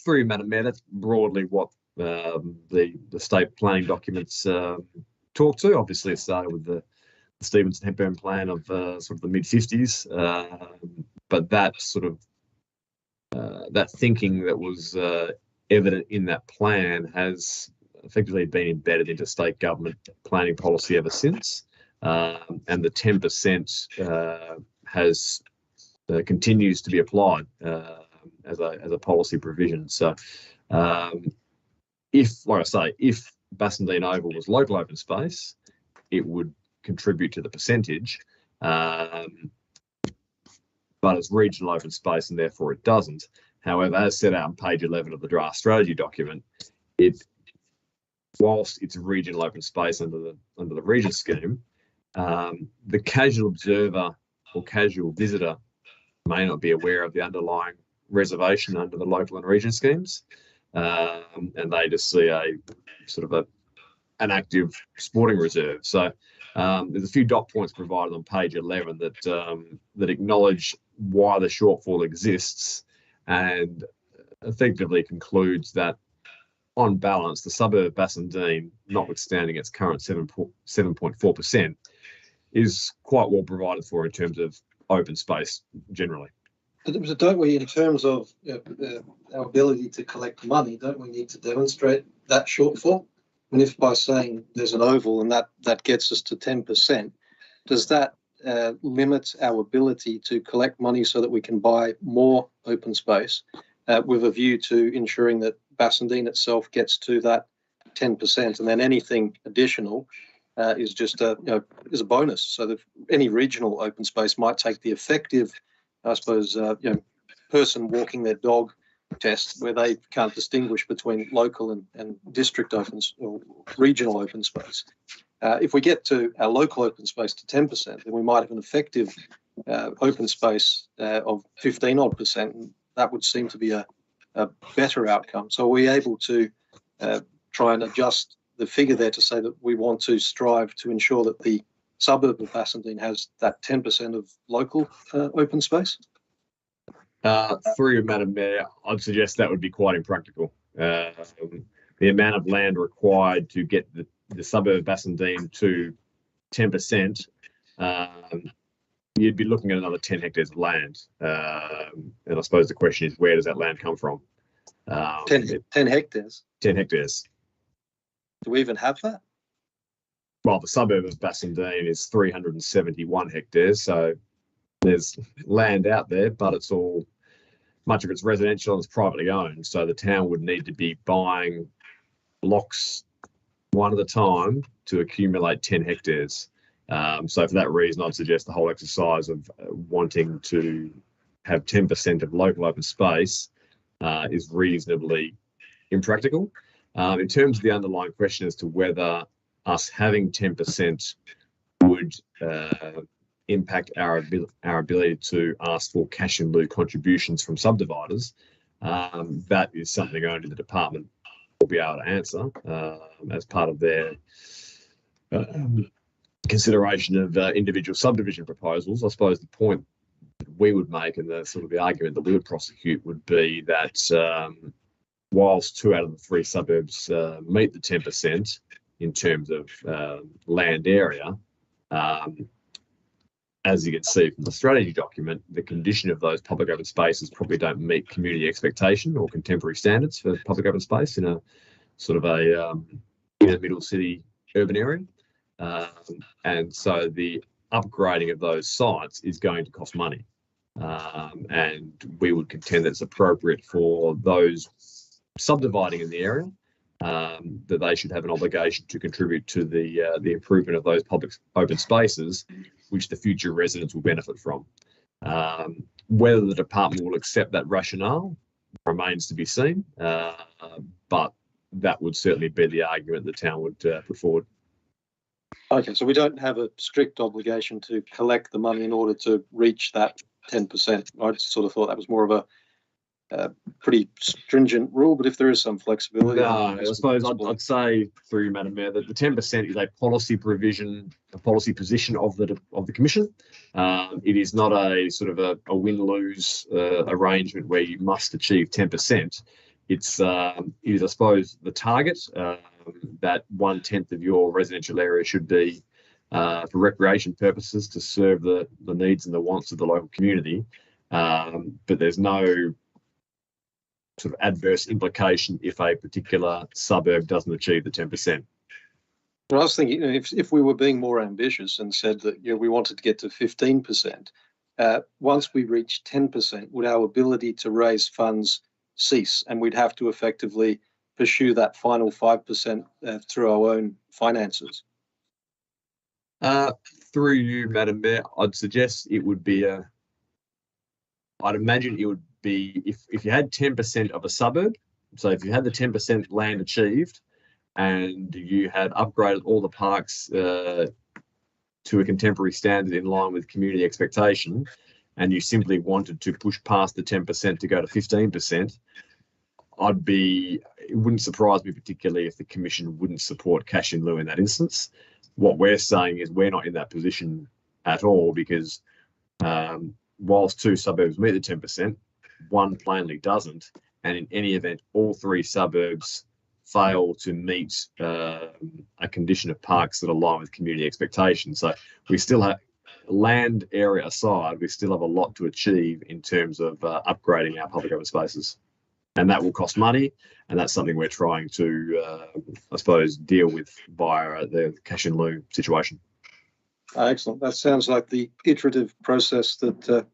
Through Madam Mayor, that's broadly what the state planning documents talk to. Obviously, it started with the Stephenson-Hepburn plan of sort of the mid-50s, but that sort of that thinking that was evident in that plan has effectively been embedded into state government planning policy ever since, and the 10% has continues to be applied as a policy provision. So, if Bassendean Oval was local open space, it would contribute to the percentage, but it's regional open space, and therefore it doesn't. However, as set out on page 11 of the draft strategy document, whilst it's a regional open space under the region scheme, the casual observer or casual visitor may not be aware of the underlying reservation under the local and region schemes, and they just see a sort of an active sporting reserve. So There's a few dot points provided on page 11 that acknowledge why the shortfall exists and effectively concludes that, on balance, the suburb of Bassendean, notwithstanding its current 7.4%, is quite well provided for in terms of open space generally. But don't we, in terms of our ability to collect money, don't we need to demonstrate that shortfall? And if by saying there's an oval and that gets us to 10%, does that limit our ability to collect money so that we can buy more open space with a view to ensuring that Bassendean itself gets to that 10%, and then anything additional is just is a bonus, so that any regional open space might take the effective, I suppose, person walking their dog test, where they can't distinguish between local and district or regional open space. If we get to our local open space to 10%, then we might have an effective open space of 15 odd percent. And that would seem to be a better outcome. So are we able to try and adjust the figure there to say that we want to strive to ensure that the suburb of Bassendean has that 10% of local open space? Through you, Madam Mayor, I'd suggest that would be quite impractical. The amount of land required to get the suburb of Bassendean to 10%, you'd be looking at another 10 hectares of land. And I suppose the question is, where does that land come from? 10 hectares? 10 hectares. Do we even have that? Well, the suburb of Bassendean is 371 hectares, so there's land out there, but it's all, much of it's residential and it's privately owned, so the town would need to be buying blocks one at a time to accumulate 10 hectares. So for that reason, I'd suggest the whole exercise of wanting to have 10% of local open space is reasonably impractical. In terms of the underlying question as to whether us having 10% would impact our ability to ask for cash in lieu contributions from subdividers, that is something only the department will be able to answer as part of their consideration of individual subdivision proposals. I suppose the point that we would make, and the sort of the argument that we would prosecute, would be that whilst 2 out of the 3 suburbs meet the 10% in terms of land area, as you can see from the strategy document, the condition of those public open spaces probably don't meet community expectation or contemporary standards for public open space in a sort of a inner middle city urban area. And so the upgrading of those sites is going to cost money. And we would contend that it's appropriate for those subdividing in the area that they should have an obligation to contribute to the improvement of those public open spaces, which the future residents will benefit from. Whether the department will accept that rationale remains to be seen, but that would certainly be the argument the town would put forward. Okay, so we don't have a strict obligation to collect the money in order to reach that 10%. I just sort of thought that was more of a pretty stringent rule, but if there is some flexibility... No, I suppose I'd say, through you, Madam Mayor, that the 10% is a policy provision, a policy position of the Commission. It is not a sort of a win-lose arrangement where you must achieve 10%. It is, I suppose, the target that 1/10 of your residential area should be for recreation purposes to serve the needs and the wants of the local community. But there's no sort of adverse implication if a particular suburb doesn't achieve the 10%. Well, I was thinking, if we were being more ambitious and said that we wanted to get to 15%, once we reach 10%, would our ability to raise funds cease, and we'd have to effectively pursue that final 5% through our own finances? Through you, Madam Mayor, I'd suggest it would be I'd imagine it would be if you had 10% of a suburb, so if you had the 10% land achieved and you had upgraded all the parks to a contemporary standard in line with community expectation, and you simply wanted to push past the 10% to go to 15%, it wouldn't surprise me particularly if the Commission wouldn't support cash in lieu in that instance. what we're saying is we're not in that position at all, because whilst 2 suburbs meet the 10%, one plainly doesn't, and in any event, all 3 suburbs fail to meet a condition of parks that align with community expectations. So we still have, land area aside, we still have a lot to achieve in terms of upgrading our public open spaces, and that will cost money, and that's something we're trying to, I suppose, deal with via the cash in lieu situation. Excellent. That sounds like the iterative process that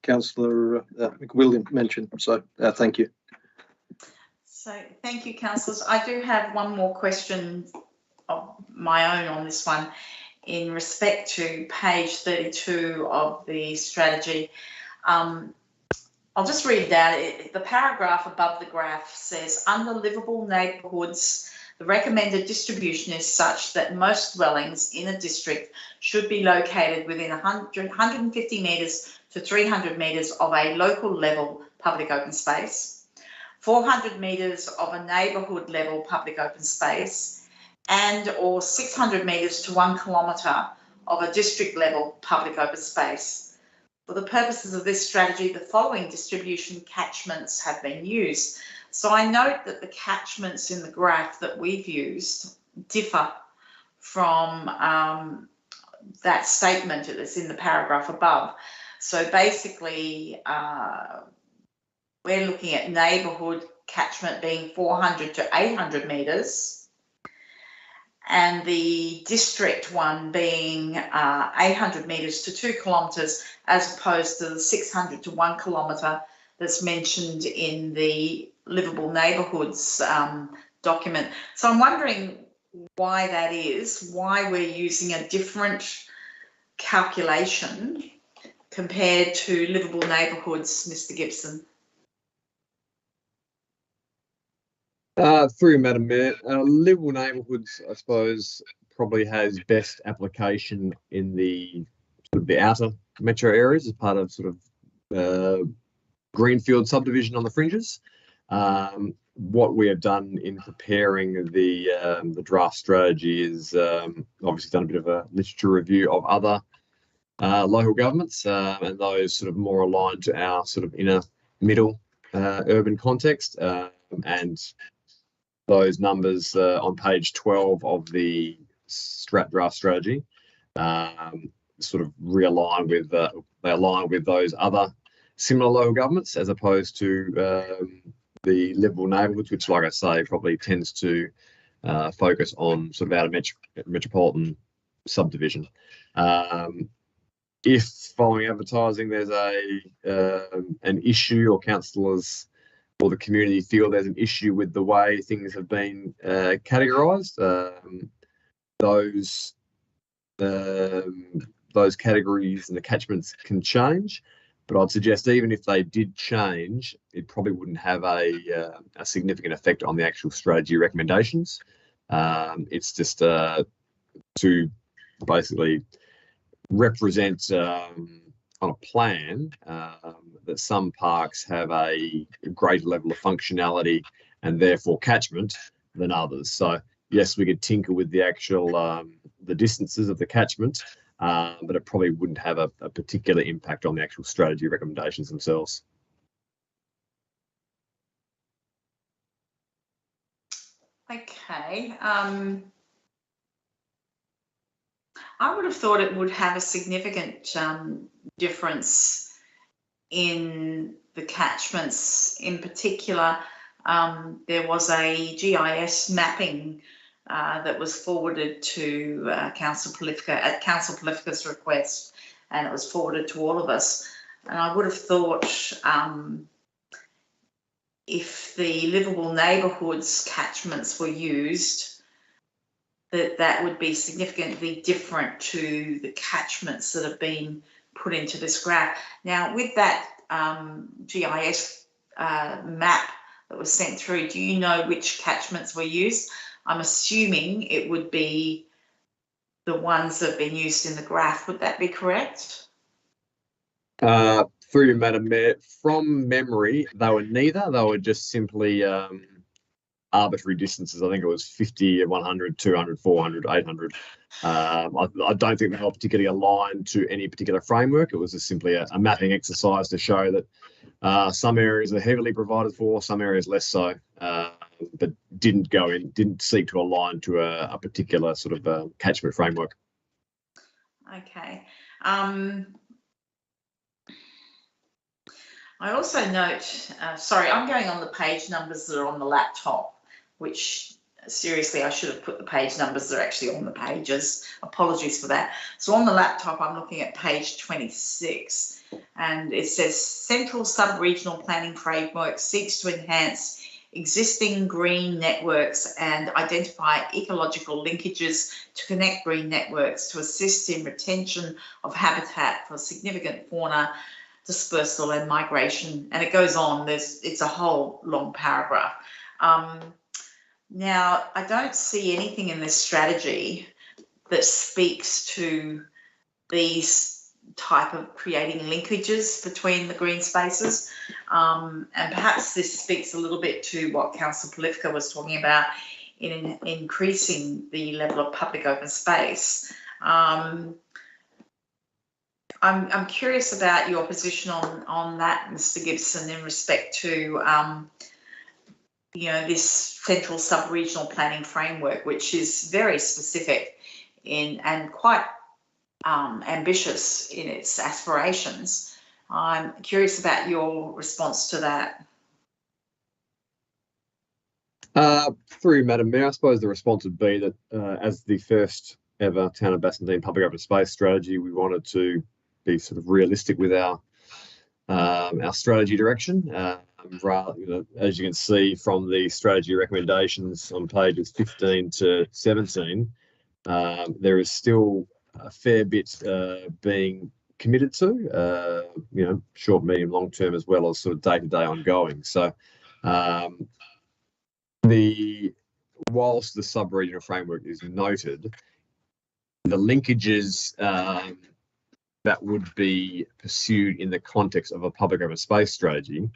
Councillor McWilliam mentioned. So thank you. So thank you, councillors. I do have one more question of my own on this one in respect to page 32 of the strategy. I'll just read it out. The paragraph above the graph says, under livable neighbourhoods, the recommended distribution is such that most dwellings in a district should be located within 150 metres to 300 metres of a local level public open space, 400 metres of a neighbourhood level public open space, and or 600 metres to 1 kilometre of a district level public open space. For the purposes of this strategy, the following distribution catchments have been used. So I note that the catchments in the graph that we've used differ from that statement that's in the paragraph above. So basically, we're looking at neighbourhood catchment being 400 to 800 metres, and the district one being 800 metres to 2 kilometres, as opposed to the 600 to 1 kilometre that's mentioned in the livable neighbourhoods document. So I'm wondering why that is, why we're using a different calculation compared to livable neighbourhoods, Mr. Gibson. Through Madam Mayor, livable neighbourhoods, I suppose, probably has best application in the sort of the outer metro areas as part of sort of greenfield subdivision on the fringes. What we have done in preparing the draft strategy is obviously done a bit of a literature review of other local governments, and those sort of more aligned to our sort of inner middle urban context, and those numbers on page 12 of the draft strategy sort of realign with they align with those other similar local governments, as opposed to the livable neighbourhoods, which, like I say, probably tends to focus on sort of outer metropolitan subdivision. If following advertising there's an issue, or councillors or the community feel there's an issue with the way things have been categorised, those categories and the catchments can change. But I'd suggest even if they did change, it probably wouldn't have a significant effect on the actual strategy recommendations. It's just to basically represent on a plan that some parks have a greater level of functionality and therefore catchment than others. So yes, we could tinker with the actual the distances of the catchment, but it probably wouldn't have a particular impact on the actual strategy recommendations themselves. Okay. I would have thought it would have a significant difference in the catchments. In particular, there was a GIS mapping that was forwarded to Council Prolifica at Council Prolifica's request, and it was forwarded to all of us. And I would have thought if the livable neighbourhoods catchments were used, that would be significantly different to the catchments that have been put into this graph. Now, with that GIS map that was sent through, do you know which catchments were used? I'm assuming it would be the ones that have been used in the graph. Would that be correct? Through you, Madam Mayor, from memory, they were neither. They were just simply arbitrary distances. I think it was 50, 100, 200, 400, 800. I don't think they were particularly aligned to any particular framework. It was just simply a mapping exercise to show that some areas are heavily provided for, some areas less so, but didn't seek to align to a particular sort of catchment framework. Okay. I also note, sorry, I'm going on the page numbers that are on the laptop, which seriously, I should have put the page numbers that are actually on the pages. Apologies for that. So on the laptop, I'm looking at page 26, and it says Central Sub-Regional Planning Framework seeks to enhance existing green networks and identify ecological linkages to connect green networks to assist in retention of habitat for significant fauna dispersal and migration, and it goes on. It's a whole long paragraph. Now, I don't see anything in this strategy that speaks to these type of creating linkages between the green spaces, and perhaps this speaks a little bit to what Councillor Polifka was talking about in increasing the level of public open space. I'm curious about your position on that, Mr. Gibson, in respect to this central sub-regional planning framework, which is very specific and quite ambitious in its aspirations. I'm curious about your response to that. Through Madam Mayor, I suppose the response would be that as the first ever Town of Bassendean public open space strategy, we wanted to be sort of realistic with our strategy direction. As you can see from the strategy recommendations on pages 15 to 17, there is still a fair bit being committed to, short, medium, long term, as well as sort of day-to-day ongoing. So whilst the sub-regional framework is noted, the linkages that would be pursued in the context of a public open space strategy,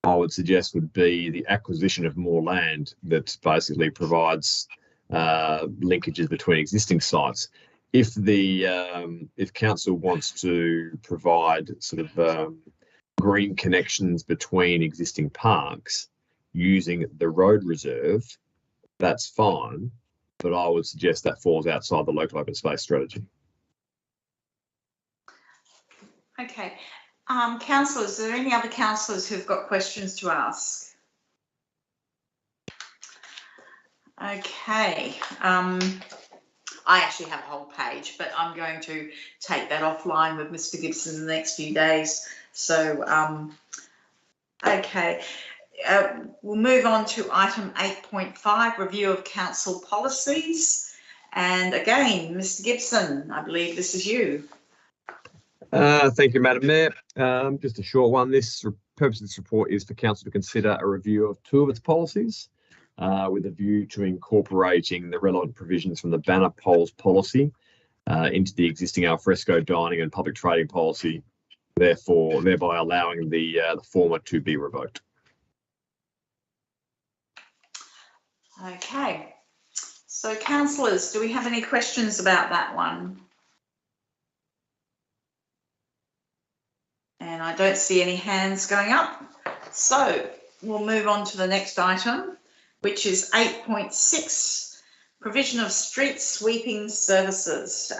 I would suggest would be the acquisition of more land that basically provides linkages between existing sites. If council wants to provide sort of green connections between existing parks using the road reserve, that's fine, but I would suggest that falls outside the local open space strategy. Okay. Councillors, are there any other councillors who've got questions to ask? Okay. I actually have a whole page, but I'm going to take that offline with Mr. Gibson in the next few days. So, okay. We'll move on to item 8.5, review of council policies. And again, Mr. Gibson, I believe this is you. Thank you, Madam Mayor. Just a short one. This purpose of this report is for council to consider a review of 2 of its policies with a view to incorporating the relevant provisions from the banner poles policy into the existing alfresco dining and public trading policy, thereby allowing the former to be revoked. Okay. So, councillors, do we have any questions about that one? And I don't see any hands going up. So we'll move on to the next item, which is 8.6, provision of street sweeping services.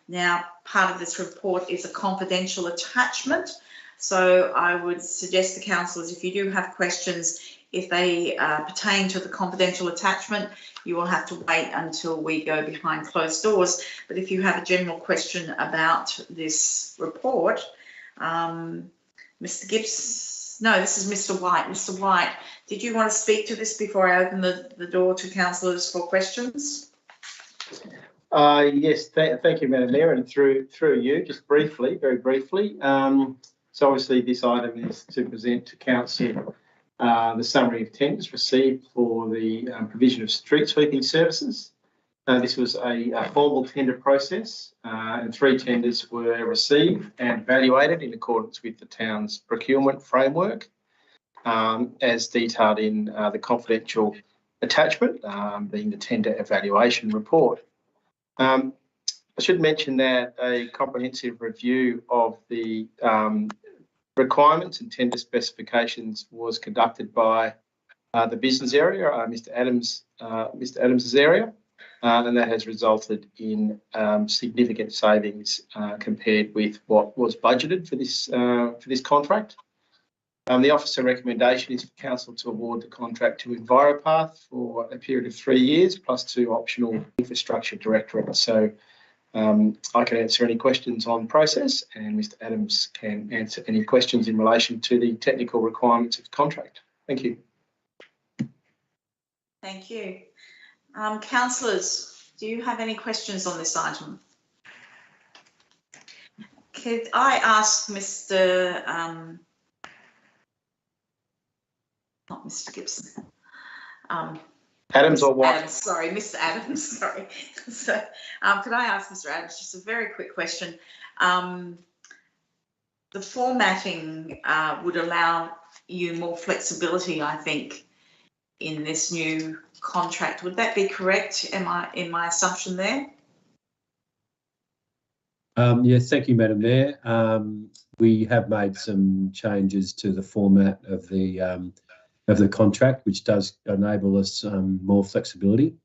Now, part of this report is a confidential attachment. So I would suggest to councillors, if you do have questions, if they pertain to the confidential attachment, you will have to wait until we go behind closed doors. But if you have a general question about this report, Mr. Gibbs, no, this is Mr. White. Mr. White, did you want to speak to this before I open the door to councillors for questions? Yes, thank you, Madam Mayor, and through you, just briefly, very briefly. So obviously this item is to present to council the summary of tenders received for the provision of street sweeping services. This was a formal tender process and 3 tenders were received and evaluated in accordance with the town's procurement framework. as detailed in the confidential attachment, being the tender evaluation report. I should mention that a comprehensive review of the requirements and tender specifications was conducted by the business area, Mr. Adams's area, and that has resulted in significant savings compared with what was budgeted for this contract. The officer recommendation is for council to award the contract to EnviroPath for a period of 3 years, plus 2 optional infrastructure directorates. So I can answer any questions on process, and Mr. Adams can answer any questions in relation to the technical requirements of the contract. Thank you. Thank you. Councillors, do you have any questions on this item? Could I ask Mr. Not Mr. Gibson. Adams or White? Adams, sorry, Mr. Adams, sorry. So, could I ask Mr. Adams just a very quick question? The formatting would allow you more flexibility, I think, in this new contract. Would that be correct? Am I in my assumption there? Yes, thank you, Madam Mayor. We have made some changes to the format of the contract, which does enable us more flexibility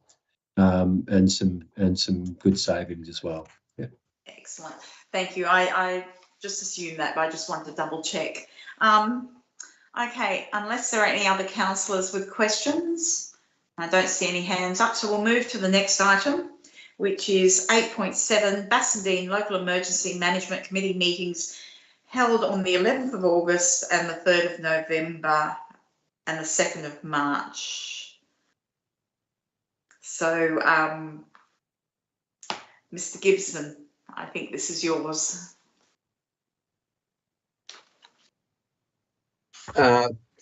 and some good savings as well. Yeah. Excellent. Thank you. I just assumed that, but I just wanted to double check. Okay, unless there are any other councillors with questions, I don't see any hands up, so we'll move to the next item, which is 8.7, Bassendean Local Emergency Management Committee meetings held on the 11th of August and the 3rd of November and the 2nd of March. So, Mr. Gibson, I think this is yours.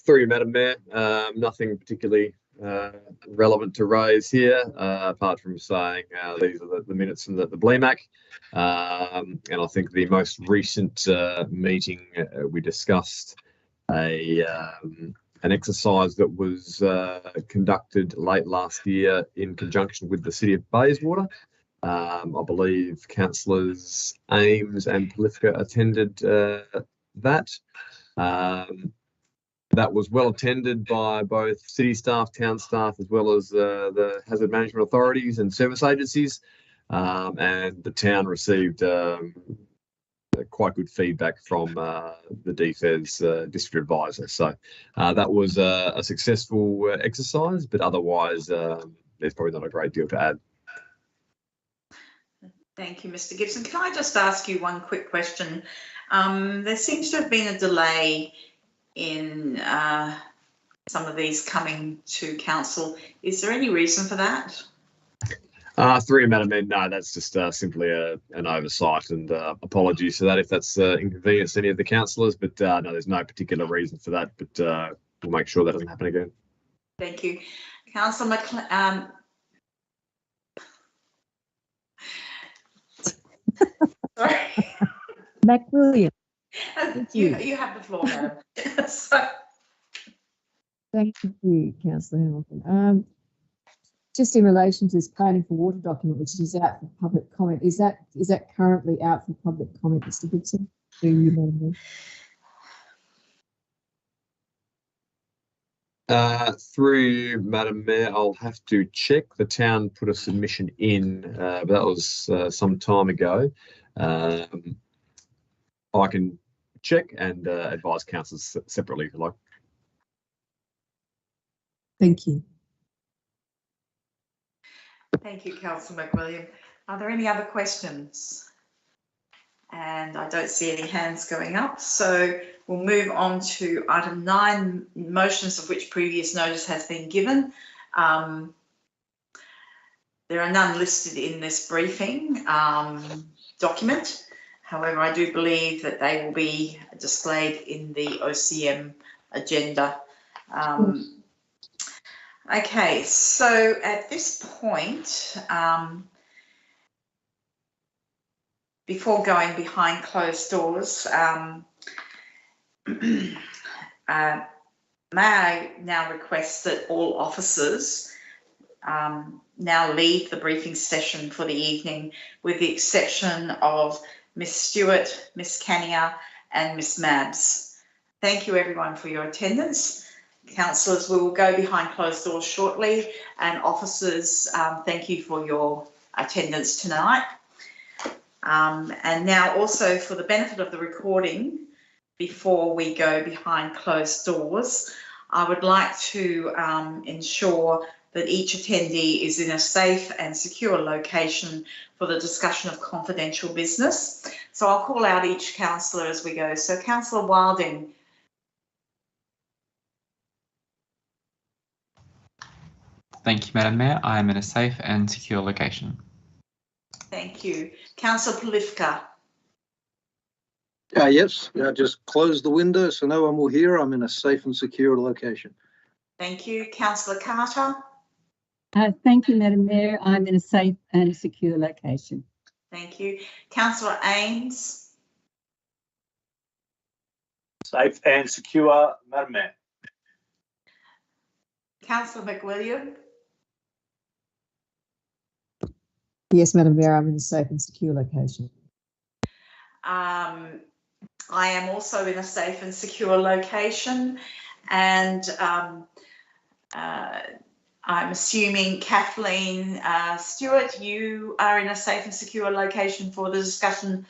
Through you, Madam Mayor, nothing particularly relevant to raise here, apart from saying these are the minutes from the BLEMAC. And I think the most recent meeting we discussed an exercise that was conducted late last year in conjunction with the City of Bayswater. I believe councillors Ames and Polifka attended that. That was well attended by both city staff, town staff, as well as the hazard management authorities and service agencies. And the town received quite good feedback from the DFES district advisor. So that was a successful exercise, but otherwise there's probably not a great deal to add. Thank you, Mr. Gibson. Can I just ask you one quick question? There seems to have been a delay in some of these coming to council. Is there any reason for that? Through you, Madam Mayor, no, that's just simply an oversight, and apologies for that if that's inconvenienced any of the councillors, but no, there's no particular reason for that, but we'll make sure that doesn't happen again. Thank you. Councillor sorry. McWilliam. You have the floor, madam. So. Thank you, Councillor Hamilton. Just in relation to this planning for water document, which is out for public comment, is that currently out for public comment, Mr. Gibson? Do you know? Through Madam Mayor, I'll have to check. The town put a submission in, but that was some time ago. I can check and advise councillors separately if you like. Thank you. Thank you, Councillor McWilliam. Are there any other questions? And I don't see any hands going up, so we'll move on to item 9, motions of which previous notice has been given. There are none listed in this briefing document. However, I do believe that they will be displayed in the OCM agenda. Okay, so at this point, before going behind closed doors, may I now request that all officers now leave the briefing session for the evening, with the exception of Miss Stewart, Miss Canier and Miss Mabs. Thank you everyone for your attendance. Councillors, we will go behind closed doors shortly, and officers, thank you for your attendance tonight. And now also, for the benefit of the recording, before we go behind closed doors, I would like to ensure that each attendee is in a safe and secure location for the discussion of confidential business. So I'll call out each councillor as we go. So Councillor Wilding. Thank you, Madam Mayor. I am in a safe and secure location. Thank you. Councillor Polifka. Yes, just close the window so no one will hear. I'm in a safe and secure location. Thank you. Councillor Carter. Thank you, Madam Mayor. I'm in a safe and secure location. Thank you. Councillor Ames. Safe and secure, Madam Mayor. Councillor McWilliam. Yes, Madam Mayor, I'm in a safe and secure location. I am also in a safe and secure location, and I'm assuming Kathleen Stewart, you are in a safe and secure location for the discussion